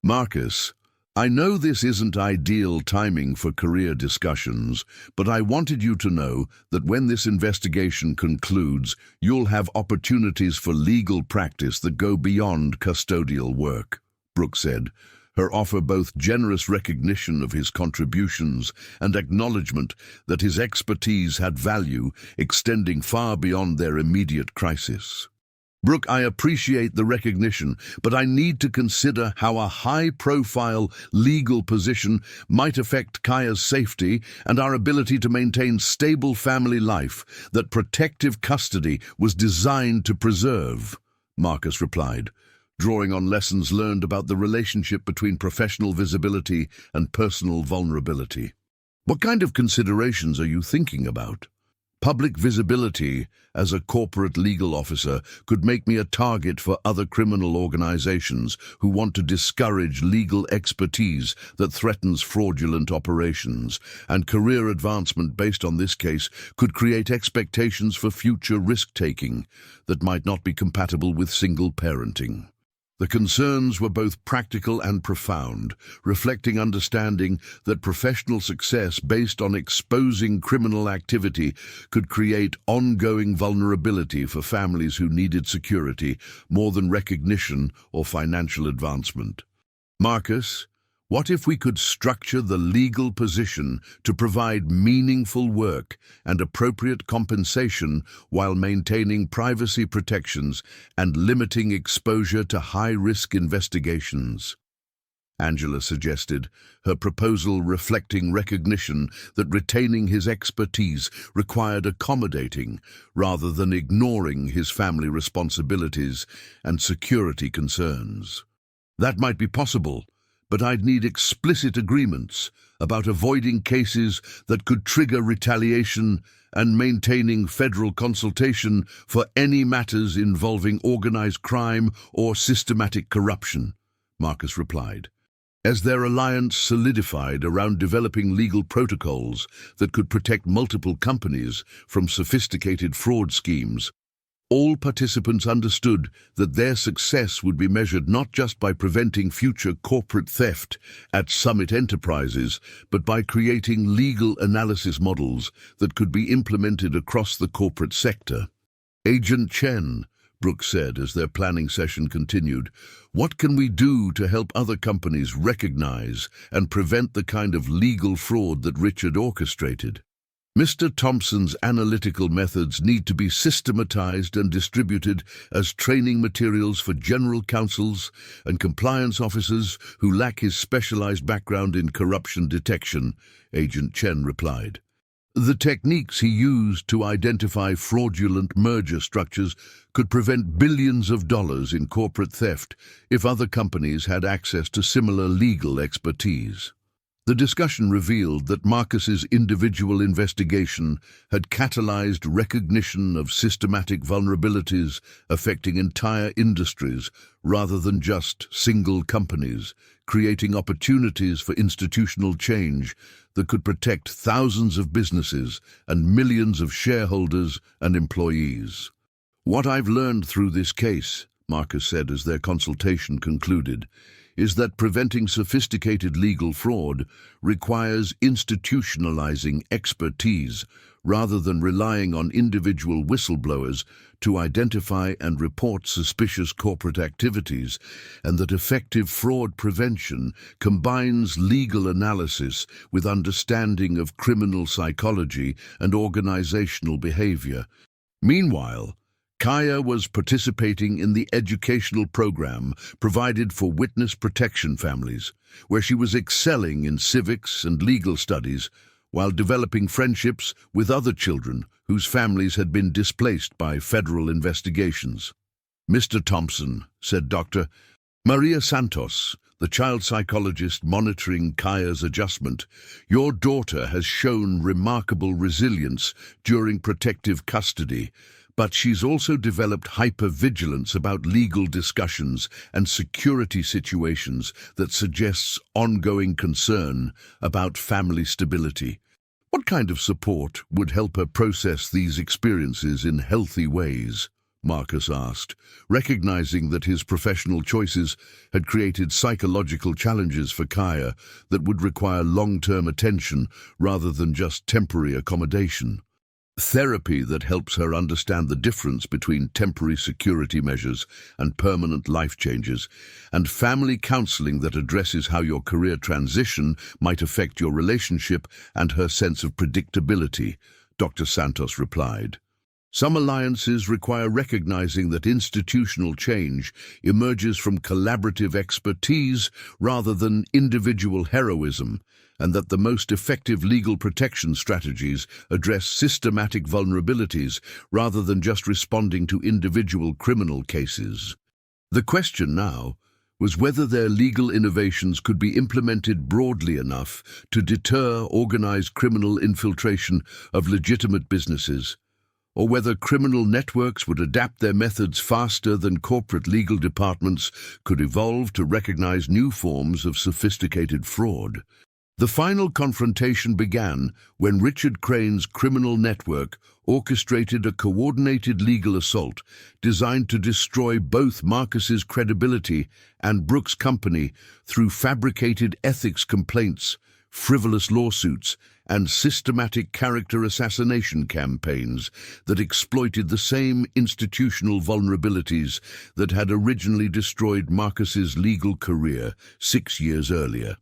"Marcus, I know this isn't ideal timing for career discussions, but I wanted you to know that when this investigation concludes, you'll have opportunities for legal practice that go beyond custodial work," Brooke said, her offer both generous recognition of his contributions and acknowledgement that his expertise had value extending far beyond their immediate crisis. "Brooke, I appreciate the recognition, but I need to consider how a high-profile legal position might affect Kaya's safety and our ability to maintain stable family life that protective custody was designed to preserve," Marcus replied, drawing on lessons learned about the relationship between professional visibility and personal vulnerability. "What kind of considerations are you thinking about?" "Public visibility as a corporate legal officer could make me a target for other criminal organizations who want to discourage legal expertise that threatens fraudulent operations, and career advancement based on this case could create expectations for future risk-taking that might not be compatible with single parenting." The concerns were both practical and profound, reflecting understanding that professional success based on exposing criminal activity could create ongoing vulnerability for families who needed security more than recognition or financial advancement. "Marcus, what if we could structure the legal position to provide meaningful work and appropriate compensation while maintaining privacy protections and limiting exposure to high-risk investigations?" Angela suggested, her proposal reflecting recognition that retaining his expertise required accommodating rather than ignoring his family responsibilities and security concerns. "That might be possible, but I'd need explicit agreements about avoiding cases that could trigger retaliation and maintaining federal consultation for any matters involving organized crime or systematic corruption," Marcus replied. As their alliance solidified around developing legal protocols that could protect multiple companies from sophisticated fraud schemes, all participants understood that their success would be measured not just by preventing future corporate theft at Summit Enterprises, but by creating legal analysis models that could be implemented across the corporate sector. "Agent Chen," Brooke said as their planning session continued, "what can we do to help other companies recognize and prevent the kind of legal fraud that Richard orchestrated?" Mr. Thompson's analytical methods need to be systematized and distributed as training materials for general counsels and compliance officers who lack his specialized background in corruption detection, Agent Chen replied. The techniques he used to identify fraudulent merger structures could prevent billions of dollars in corporate theft if other companies had access to similar legal expertise. The discussion revealed that Marcus's individual investigation had catalyzed recognition of systematic vulnerabilities affecting entire industries rather than just single companies, creating opportunities for institutional change that could protect thousands of businesses and millions of shareholders and employees. "What I've learned through this case," Marcus said as their consultation concluded, is that preventing sophisticated legal fraud requires institutionalizing expertise rather than relying on individual whistleblowers to identify and report suspicious corporate activities, and that effective fraud prevention combines legal analysis with understanding of criminal psychology and organizational behavior. Meanwhile, Kaya was participating in the educational program provided for witness protection families, where she was excelling in civics and legal studies while developing friendships with other children whose families had been displaced by federal investigations. "Mr. Thompson," said Dr. Maria Santos, the child psychologist monitoring Kaya's adjustment, "your daughter has shown remarkable resilience during protective custody, but she's also developed hypervigilance about legal discussions and security situations that suggests ongoing concern about family stability. What kind of support would help her process these experiences in healthy ways?" Marcus asked, recognizing that his professional choices had created psychological challenges for Kaya that would require long-term attention rather than just temporary accommodation. "Therapy that helps her understand the difference between temporary security measures and permanent life changes, and family counseling that addresses how your career transition might affect your relationship and her sense of predictability," Dr. Santos replied. "Some alliances require recognizing that institutional change emerges from collaborative expertise rather than individual heroism, and that the most effective legal protection strategies address systematic vulnerabilities rather than just responding to individual criminal cases." The question now was whether their legal innovations could be implemented broadly enough to deter organized criminal infiltration of legitimate businesses, or whether criminal networks would adapt their methods faster than corporate legal departments could evolve to recognize new forms of sophisticated fraud. The final confrontation began when Richard Crane's criminal network orchestrated a coordinated legal assault designed to destroy both Marcus's credibility and Brooke's company through fabricated ethics complaints, frivolous lawsuits, and systematic character assassination campaigns that exploited the same institutional vulnerabilities that had originally destroyed Marcus's legal career 6 years earlier.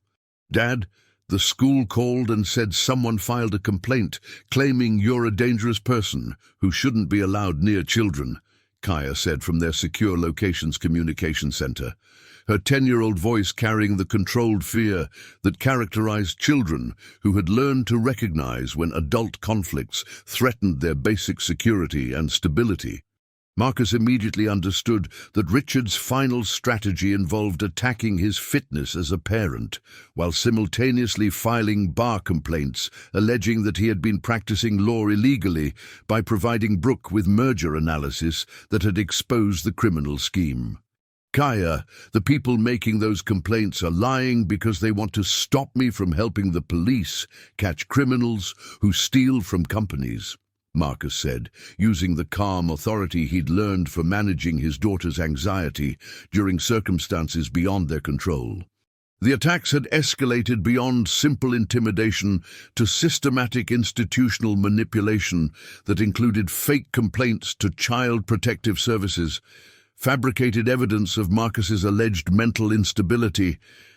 "Dad, the school called and said someone filed a complaint claiming you're a dangerous person who shouldn't be allowed near children," Kaya said from their secure locations communication center, her 10-year-old voice carrying the controlled fear that characterized children who had learned to recognize when adult conflicts threatened their basic security and stability. Marcus immediately understood that Richard's final strategy involved attacking his fitness as a parent, while simultaneously filing bar complaints alleging that he had been practicing law illegally by providing Brooke with merger analysis that had exposed the criminal scheme. "Kaya, the people making those complaints are lying because they want to stop me from helping the police catch criminals who steal from companies," Marcus said, using the calm authority he'd learned for managing his daughter's anxiety during circumstances beyond their control. The attacks had escalated beyond simple intimidation to systematic institutional manipulation that included fake complaints to Child Protective Services, fabricated evidence of Marcus's alleged mental instability,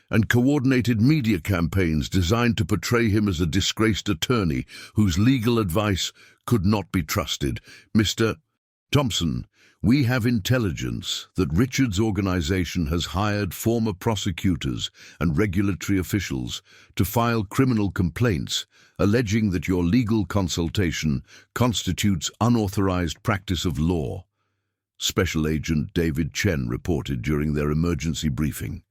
and coordinated media campaigns designed to portray him as a disgraced attorney whose legal advice could not be trusted. "Mr. Thompson, we have intelligence that Richard's organization has hired former prosecutors and regulatory officials to file criminal complaints alleging that your legal consultation constitutes unauthorized practice of law," Special Agent David Chen reported during their emergency briefing.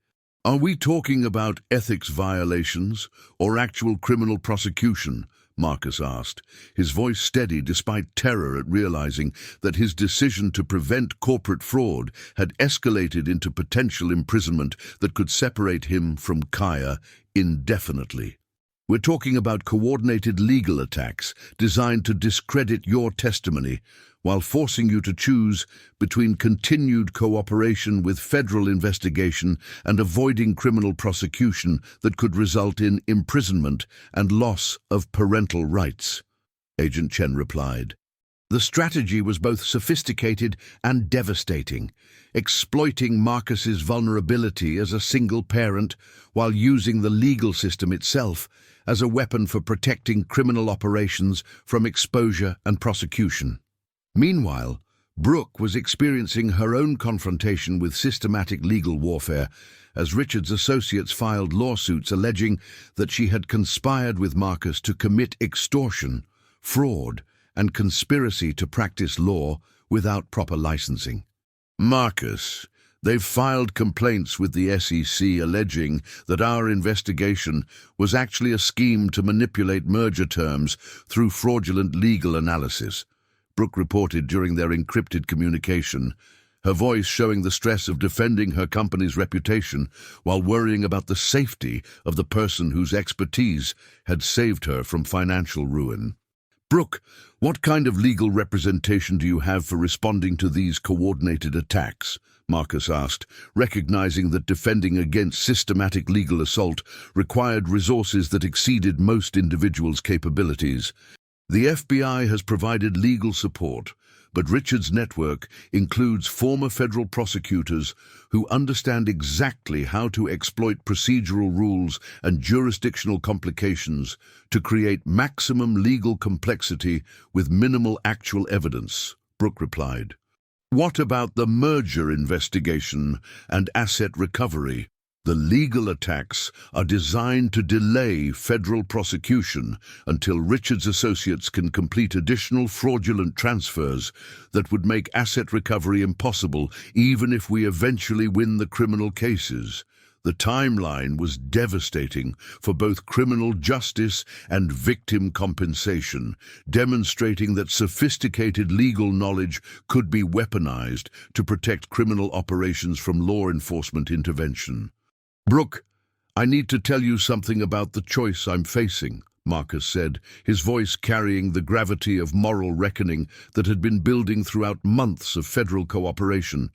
"Are we talking about ethics violations or actual criminal prosecution?" Marcus asked, his voice steady despite terror at realizing that his decision to prevent corporate fraud had escalated into potential imprisonment that could separate him from Kaya indefinitely. "We're talking about coordinated legal attacks designed to discredit your testimony while forcing you to choose between continued cooperation with federal investigation and avoiding criminal prosecution that could result in imprisonment and loss of parental rights. Agent Chen replied. The strategy was both sophisticated and devastating, exploiting Marcus's vulnerability as a single parent while using the legal system itself as a weapon for protecting criminal operations from exposure and prosecution. Meanwhile, Brooke was experiencing her own confrontation with systematic legal warfare as Richard's associates filed lawsuits alleging that she had conspired with Marcus to commit extortion, fraud, and conspiracy to practice law without proper licensing. Marcus, they've filed complaints with the SEC alleging that our investigation was actually a scheme to manipulate merger terms through fraudulent legal analysis, Brooke reported during their encrypted communication, her voice showing the stress of defending her company's reputation while worrying about the safety of the person whose expertise had saved her from financial ruin. Brooke, what kind of legal representation do you have for responding to these coordinated attacks? Marcus asked, recognizing that defending against systematic legal assault required resources that exceeded most individuals' capabilities. The FBI has provided legal support, but Richard's network includes former federal prosecutors who understand exactly how to exploit procedural rules and jurisdictional complications to create maximum legal complexity with minimal actual evidence, Brooke replied. What about the merger investigation and asset recovery? The legal attacks are designed to delay federal prosecution until Richard's associates can complete additional fraudulent transfers that would make asset recovery impossible even if we eventually win the criminal cases. The timeline was devastating for both criminal justice and victim compensation, demonstrating that sophisticated legal knowledge could be weaponized to protect criminal operations from law enforcement intervention. Brooke, I need to tell you something about the choice I'm facing, Marcus said, his voice carrying the gravity of moral reckoning that had been building throughout months of federal cooperation.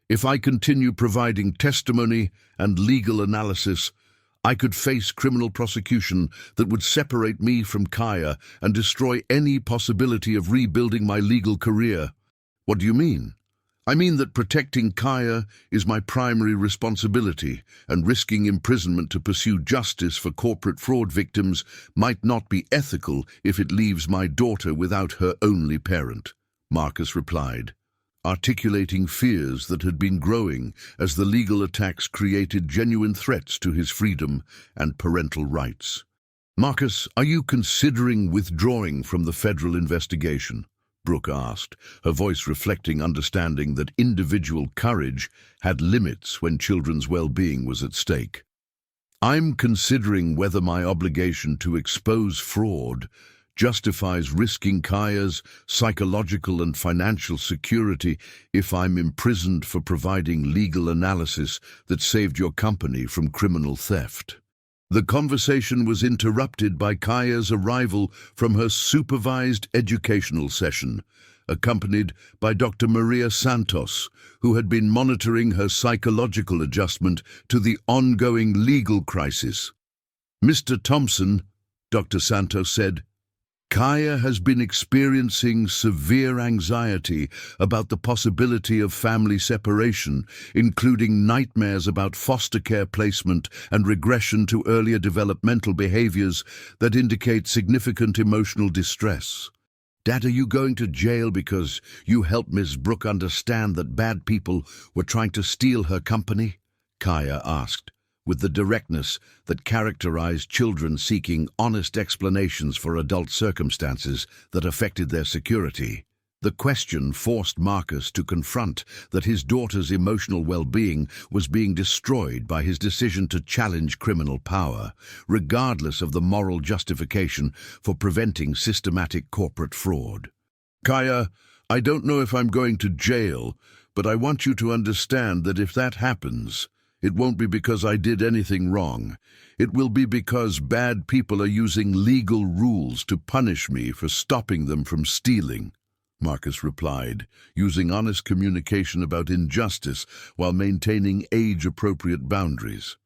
If I continue providing testimony and legal analysis, I could face criminal prosecution that would separate me from Kaya and destroy any possibility of rebuilding my legal career. What do you mean? I mean that protecting Kaya is my primary responsibility, and risking imprisonment to pursue justice for corporate fraud victims might not be ethical if it leaves my daughter without her only parent, Marcus replied, articulating fears that had been growing as the legal attacks created genuine threats to his freedom and parental rights. Marcus, are you considering withdrawing from the federal investigation? Brooke asked, her voice reflecting understanding that individual courage had limits when children's well-being was at stake. I'm considering whether my obligation to expose fraud justifies risking Kaya's psychological and financial security if I'm imprisoned for providing legal analysis that saved your company from criminal theft. The conversation was interrupted by Kaya's arrival from her supervised educational session, accompanied by Dr. Maria Santos, who had been monitoring her psychological adjustment to the ongoing legal crisis. Mr. Thompson, Dr. Santos said, Kaya has been experiencing severe anxiety about the possibility of family separation, including nightmares about foster care placement and regression to earlier developmental behaviors that indicate significant emotional distress. Dad, are you going to jail because you helped Ms. Brooke understand that bad people were trying to steal her company? Kaya asked, with the directness that characterized children seeking honest explanations for adult circumstances that affected their security. The question forced Marcus to confront that his daughter's emotional well-being was being destroyed by his decision to challenge criminal power, regardless of the moral justification for preventing systematic corporate fraud. Kaya, I don't know if I'm going to jail, but I want you to understand that if that happens, it won't be because I did anything wrong. It will be because bad people are using legal rules to punish me for stopping them from stealing. Marcus replied, using honest communication about injustice while maintaining age-appropriate boundaries.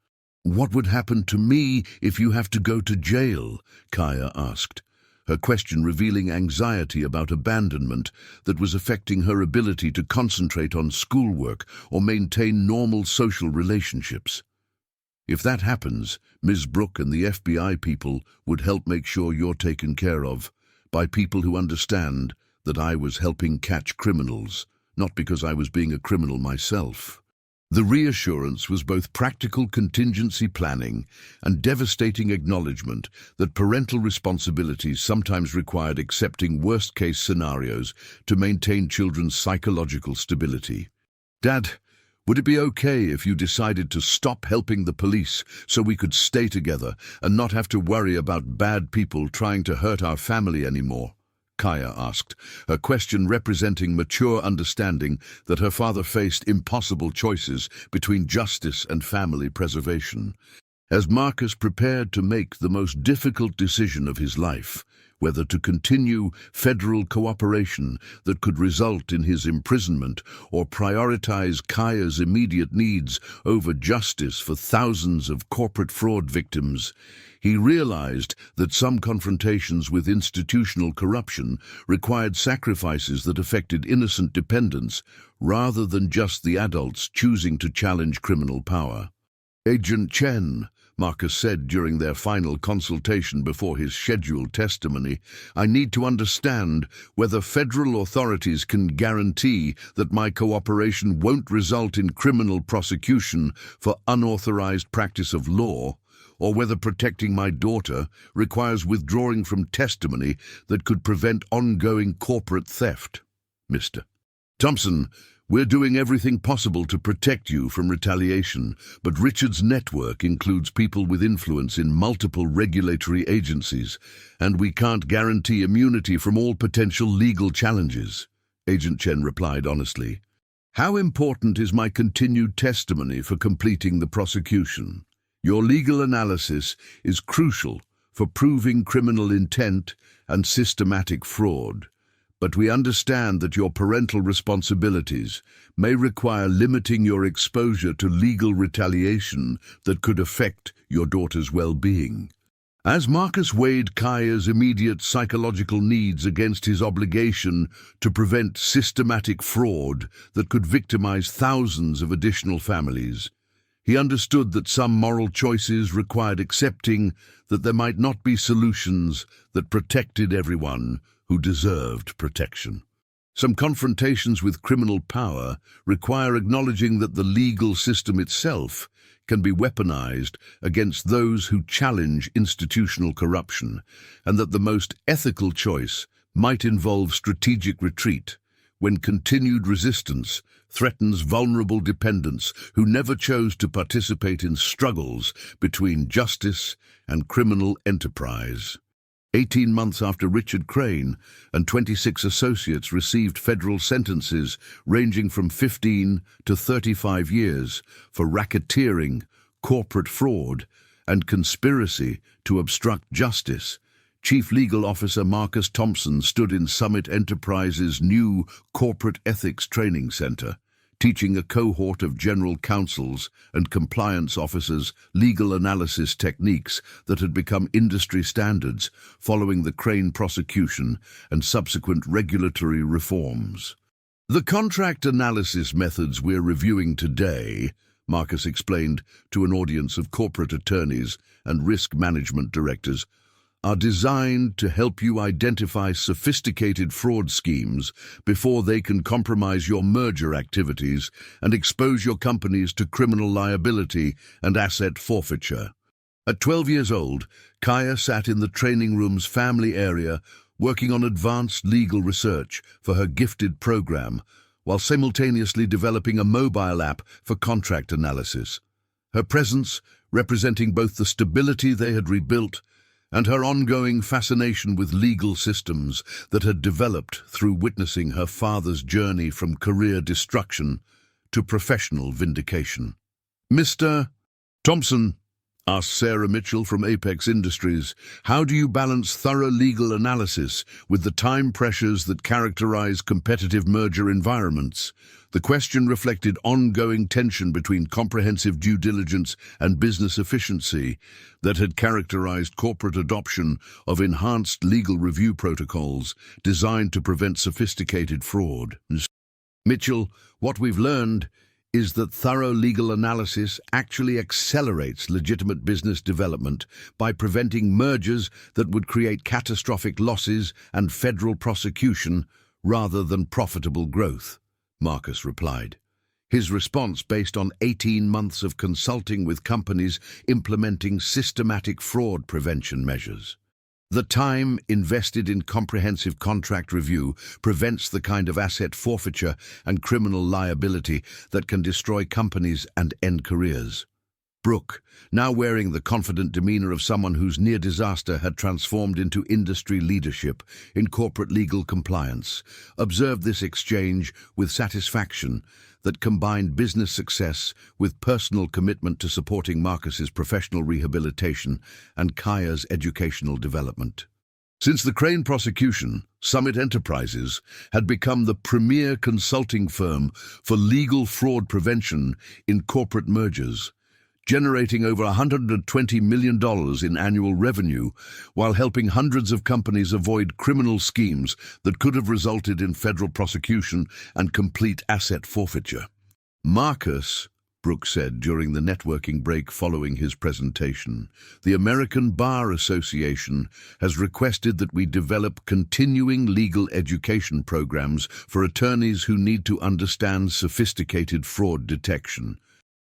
"What would happen to me if you have to go to jail?" Kaya asked, her question revealing anxiety about abandonment that was affecting her ability to concentrate on schoolwork or maintain normal social relationships. "If that happens, Ms. Brooke and the FBI people would help make sure you're taken care of by people who understand that I was helping catch criminals, not because I was being a criminal myself." The reassurance was both practical contingency planning and devastating acknowledgement that parental responsibilities sometimes required accepting worst-case scenarios to maintain children's psychological stability. "Dad, would it be okay if you decided to stop helping the police so we could stay together and not have to worry about bad people trying to hurt our family anymore?" Kaya asked, her question representing mature understanding that her father faced impossible choices between justice and family preservation. As Marcus prepared to make the most difficult decision of his life, whether to continue federal cooperation that could result in his imprisonment or prioritize Kaya's immediate needs over justice for thousands of corporate fraud victims, he realized that some confrontations with institutional corruption required sacrifices that affected innocent dependents rather than just the adults choosing to challenge criminal power. "Agent Chen," Marcus said during their final consultation before his scheduled testimony, "I need to understand whether federal authorities can guarantee that my cooperation won't result in criminal prosecution for unauthorized practice of law, or whether protecting my daughter requires withdrawing from testimony that could prevent ongoing corporate theft." "Mr. Thompson, we're doing everything possible to protect you from retaliation, but Richard's network includes people with influence in multiple regulatory agencies, and we can't guarantee immunity from all potential legal challenges," Agent Chen replied honestly. "How important is my continued testimony for completing the prosecution? Your legal analysis is crucial for proving criminal intent and systematic fraud, but we understand that your parental responsibilities may require limiting your exposure to legal retaliation that could affect your daughter's well-being." As Marcus weighed Kaya's immediate psychological needs against his obligation to prevent systematic fraud that could victimize thousands of additional families, he understood that some moral choices required accepting that there might not be solutions that protected everyone who deserved protection. Some confrontations with criminal power require acknowledging that the legal system itself can be weaponized against those who challenge institutional corruption, and that the most ethical choice might involve strategic retreat when continued resistance threatens vulnerable dependents who never chose to participate in struggles between justice and criminal enterprise. 18 months after Richard Crane and 26 associates received federal sentences ranging from 15 to 35 years for racketeering, corporate fraud, and conspiracy to obstruct justice, Chief Legal Officer Marcus Thompson stood in Summit Enterprises' new Corporate Ethics Training Center, teaching a cohort of general counsels and compliance officers legal analysis techniques that had become industry standards following the Crane prosecution and subsequent regulatory reforms. "The contract analysis methods we're reviewing today," Marcus explained to an audience of corporate attorneys and risk management directors, "are designed to help you identify sophisticated fraud schemes before they can compromise your merger activities and expose your companies to criminal liability and asset forfeiture." At 12 years old, Kaya sat in the training room's family area working on advanced legal research for her gifted program, while simultaneously developing a mobile app for contract analysis. Her presence representing both the stability they had rebuilt and her ongoing fascination with legal systems that had developed through witnessing her father's journey from career destruction to professional vindication. "Mr. Thompson," Asked Sarah Mitchell from Apex Industries. How do you balance thorough legal analysis with the time pressures that characterize competitive merger environments? The question reflected ongoing tension between comprehensive due diligence and business efficiency that had characterized corporate adoption of enhanced legal review protocols designed to prevent sophisticated fraud. Mitchell, what we've learned is that thorough legal analysis actually accelerates legitimate business development by preventing mergers that would create catastrophic losses and federal prosecution rather than profitable growth, Marcus replied. His response based on 18 months of consulting with companies implementing systematic fraud prevention measures. The time invested in comprehensive contract review prevents the kind of asset forfeiture and criminal liability that can destroy companies and end careers. Brooke, now wearing the confident demeanor of someone whose near disaster had transformed into industry leadership in corporate legal compliance, observed this exchange with satisfaction that combined business success with personal commitment to supporting Marcus's professional rehabilitation and Kaya's educational development. Since the Crane prosecution, Summit Enterprises had become the premier consulting firm for legal fraud prevention in corporate mergers, generating over $120 million in annual revenue while helping hundreds of companies avoid criminal schemes that could have resulted in federal prosecution and complete asset forfeiture. Marcus, Brooke said during the networking break following his presentation, the American Bar Association has requested that we develop continuing legal education programs for attorneys who need to understand sophisticated fraud detection.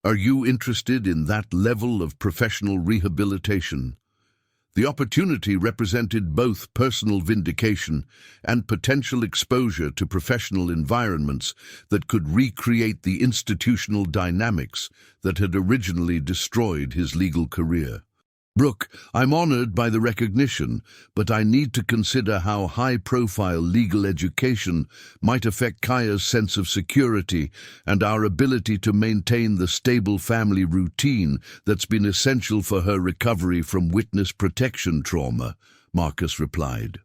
Are you interested in that level of professional rehabilitation? The opportunity represented both personal vindication and potential exposure to professional environments that could recreate the institutional dynamics that had originally destroyed his legal career. Brooke, I'm honored by the recognition, but I need to consider how high-profile legal education might affect Kaya's sense of security and our ability to maintain the stable family routine that's been essential for her recovery from witness protection trauma, Marcus replied.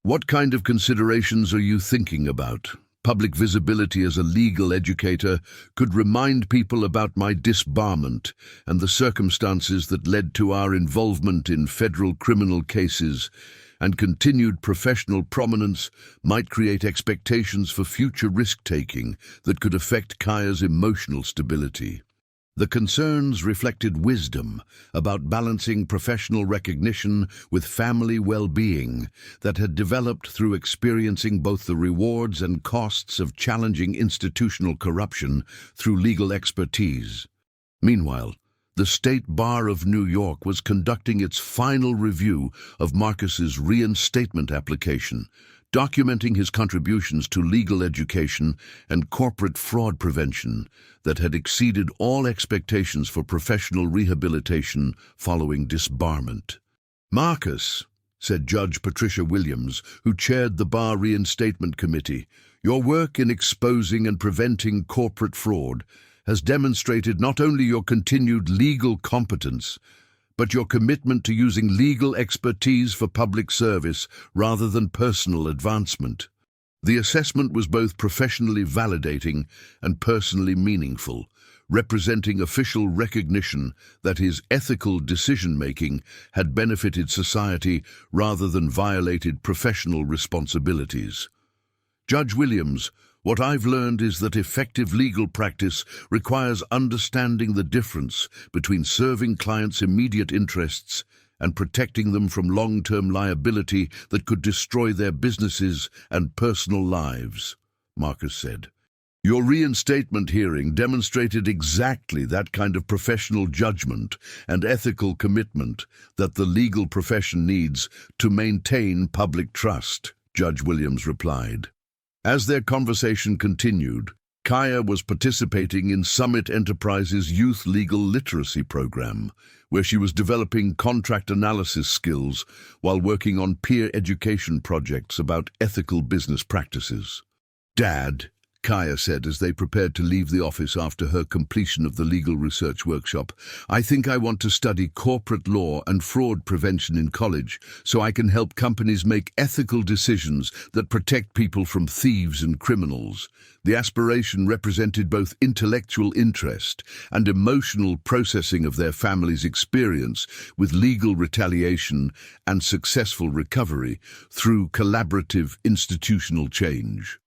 What kind of considerations are you thinking about? Public visibility as a legal educator could remind people about my disbarment and the circumstances that led to our involvement in federal criminal cases, and continued professional prominence might create expectations for future risk-taking that could affect Kaya's emotional stability. The concerns reflected wisdom about balancing professional recognition with family well-being that had developed through experiencing both the rewards and costs of challenging institutional corruption through legal expertise. Meanwhile, the State Bar of New York was conducting its final review of Marcus's reinstatement application, documenting his contributions to legal education and corporate fraud prevention that had exceeded all expectations for professional rehabilitation following disbarment. Marcus, said Judge Patricia Williams, who chaired the Bar Reinstatement Committee, your work in exposing and preventing corporate fraud has demonstrated not only your continued legal competence, but your commitment to using legal expertise for public service rather than personal advancement. The assessment was both professionally validating and personally meaningful, representing official recognition that his ethical decision-making had benefited society rather than violated professional responsibilities. Judge Williams, what I've learned is that effective legal practice requires understanding the difference between serving clients' immediate interests and protecting them from long-term liability that could destroy their businesses and personal lives, Marcus said. Your reinstatement hearing demonstrated exactly that kind of professional judgment and ethical commitment that the legal profession needs to maintain public trust, Judge Williams replied. As their conversation continued, Kaya was participating in Summit Enterprises' Youth Legal Literacy Program, where she was developing contract analysis skills while working on peer education projects about ethical business practices. Dad, Kaya said as they prepared to leave the office after her completion of the legal research workshop. "I think I want to study corporate law and fraud prevention in college so I can help companies make ethical decisions that protect people from thieves and criminals." The aspiration represented both intellectual interest and emotional processing of their family's experience with legal retaliation and successful recovery through collaborative institutional change.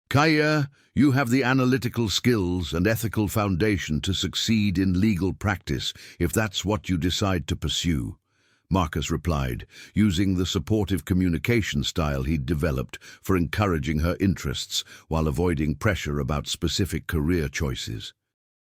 "Kaya, you have the analytical skills and ethical foundation to succeed in legal practice if that's what you decide to pursue," Marcus replied, using the supportive communication style he'd developed for encouraging her interests while avoiding pressure about specific career choices.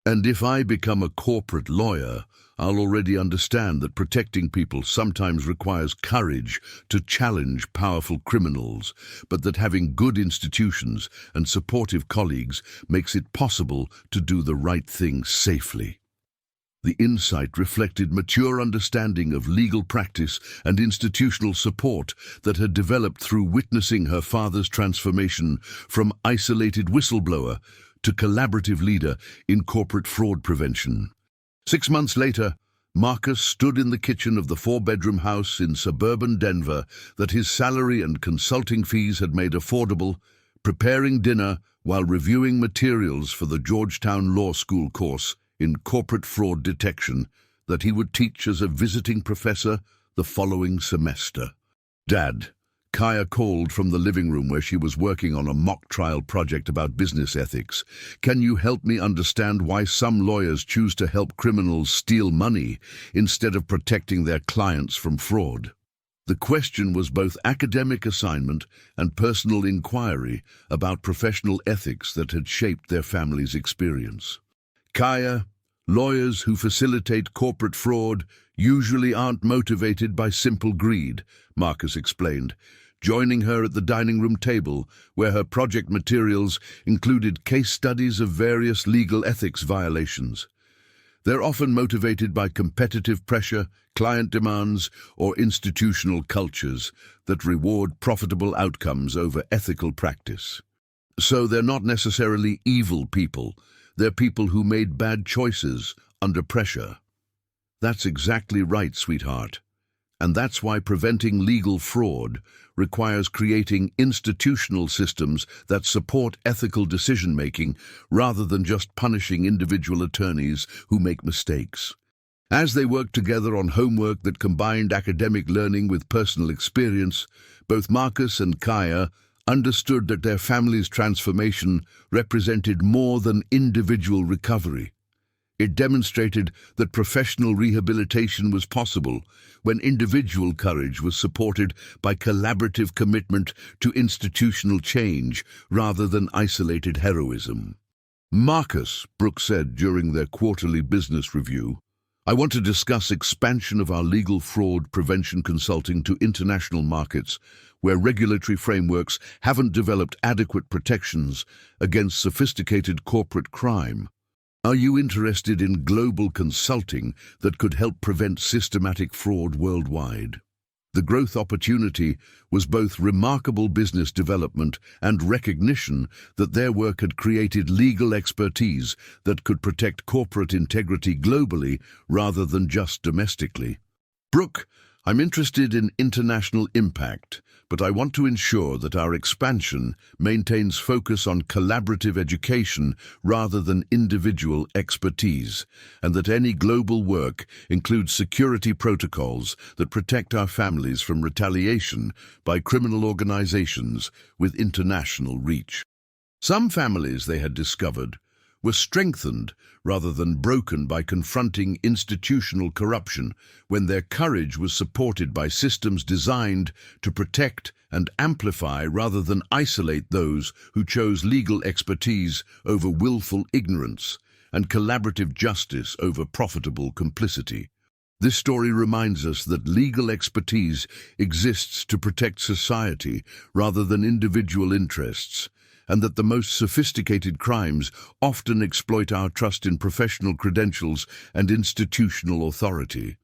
"And if I become a corporate lawyer, I'll already understand that protecting people sometimes requires courage to challenge powerful criminals, but that having good institutions and supportive colleagues makes it possible to do the right thing safely." The insight reflected mature understanding of legal practice and institutional support that had developed through witnessing her father's transformation from isolated whistleblower to collaborative leader in corporate fraud prevention. 6 months later, Marcus stood in the kitchen of the 4-bedroom house in suburban Denver that his salary and consulting fees had made affordable, preparing dinner while reviewing materials for the Georgetown Law School course in corporate fraud detection that he would teach as a visiting professor the following semester. "Dad," Kaya called from the living room where she was working on a mock trial project about business ethics, "can you help me understand why some lawyers choose to help criminals steal money instead of protecting their clients from fraud?" The question was both academic assignment and personal inquiry about professional ethics that had shaped their family's experience. "Kaya, lawyers who facilitate corporate fraud usually aren't motivated by simple greed," Marcus explained, joining her at the dining room table where her project materials included case studies of various legal ethics violations. "They're often motivated by competitive pressure, client demands, or institutional cultures that reward profitable outcomes over ethical practice. So they're not necessarily evil people. They're people who made bad choices under pressure." "That's exactly right, sweetheart. And that's why preventing legal fraud requires creating institutional systems that support ethical decision-making rather than just punishing individual attorneys who make mistakes." As they worked together on homework that combined academic learning with personal experience, both Marcus and Kaya understood that their family's transformation represented more than individual recovery. It demonstrated that professional rehabilitation was possible when individual courage was supported by collaborative commitment to institutional change rather than isolated heroism. "Marcus," Brooke said during their quarterly business review, "I want to discuss expansion of our legal fraud prevention consulting to international markets where regulatory frameworks haven't developed adequate protections against sophisticated corporate crime. Are you interested in global consulting that could help prevent systematic fraud worldwide?" The growth opportunity was both remarkable business development and recognition that their work had created legal expertise that could protect corporate integrity globally rather than just domestically. "Brooke, I'm interested in international impact, but I want to ensure that our expansion maintains focus on collaborative education rather than individual expertise, and that any global work includes security protocols that protect our families from retaliation by criminal organizations with international reach." Some families, they had discovered, were strengthened rather than broken by confronting institutional corruption when their courage was supported by systems designed to protect and amplify rather than isolate those who chose legal expertise over willful ignorance and collaborative justice over profitable complicity. This story reminds us that legal expertise exists to protect society rather than individual interests, and that the most sophisticated crimes often exploit our trust in professional credentials and institutional authority.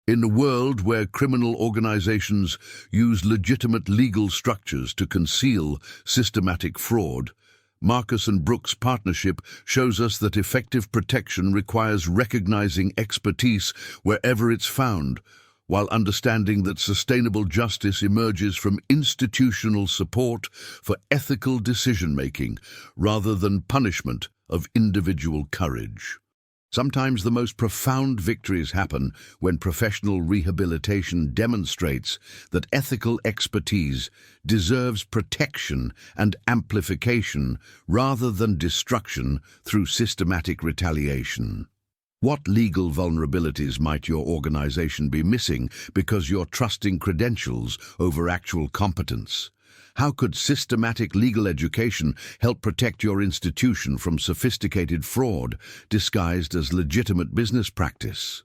In a world where criminal organizations use legitimate legal structures to conceal systematic fraud, Marcus and Brooke's partnership shows us that effective protection requires recognizing expertise wherever it's found, while understanding that sustainable justice emerges from institutional support for ethical decision-making rather than punishment of individual courage. Sometimes the most profound victories happen when professional rehabilitation demonstrates that ethical expertise deserves protection and amplification rather than destruction through systematic retaliation. What legal vulnerabilities might your organization be missing because you're trusting credentials over actual competence? How could systematic legal education help protect your institution from sophisticated fraud disguised as legitimate business practice?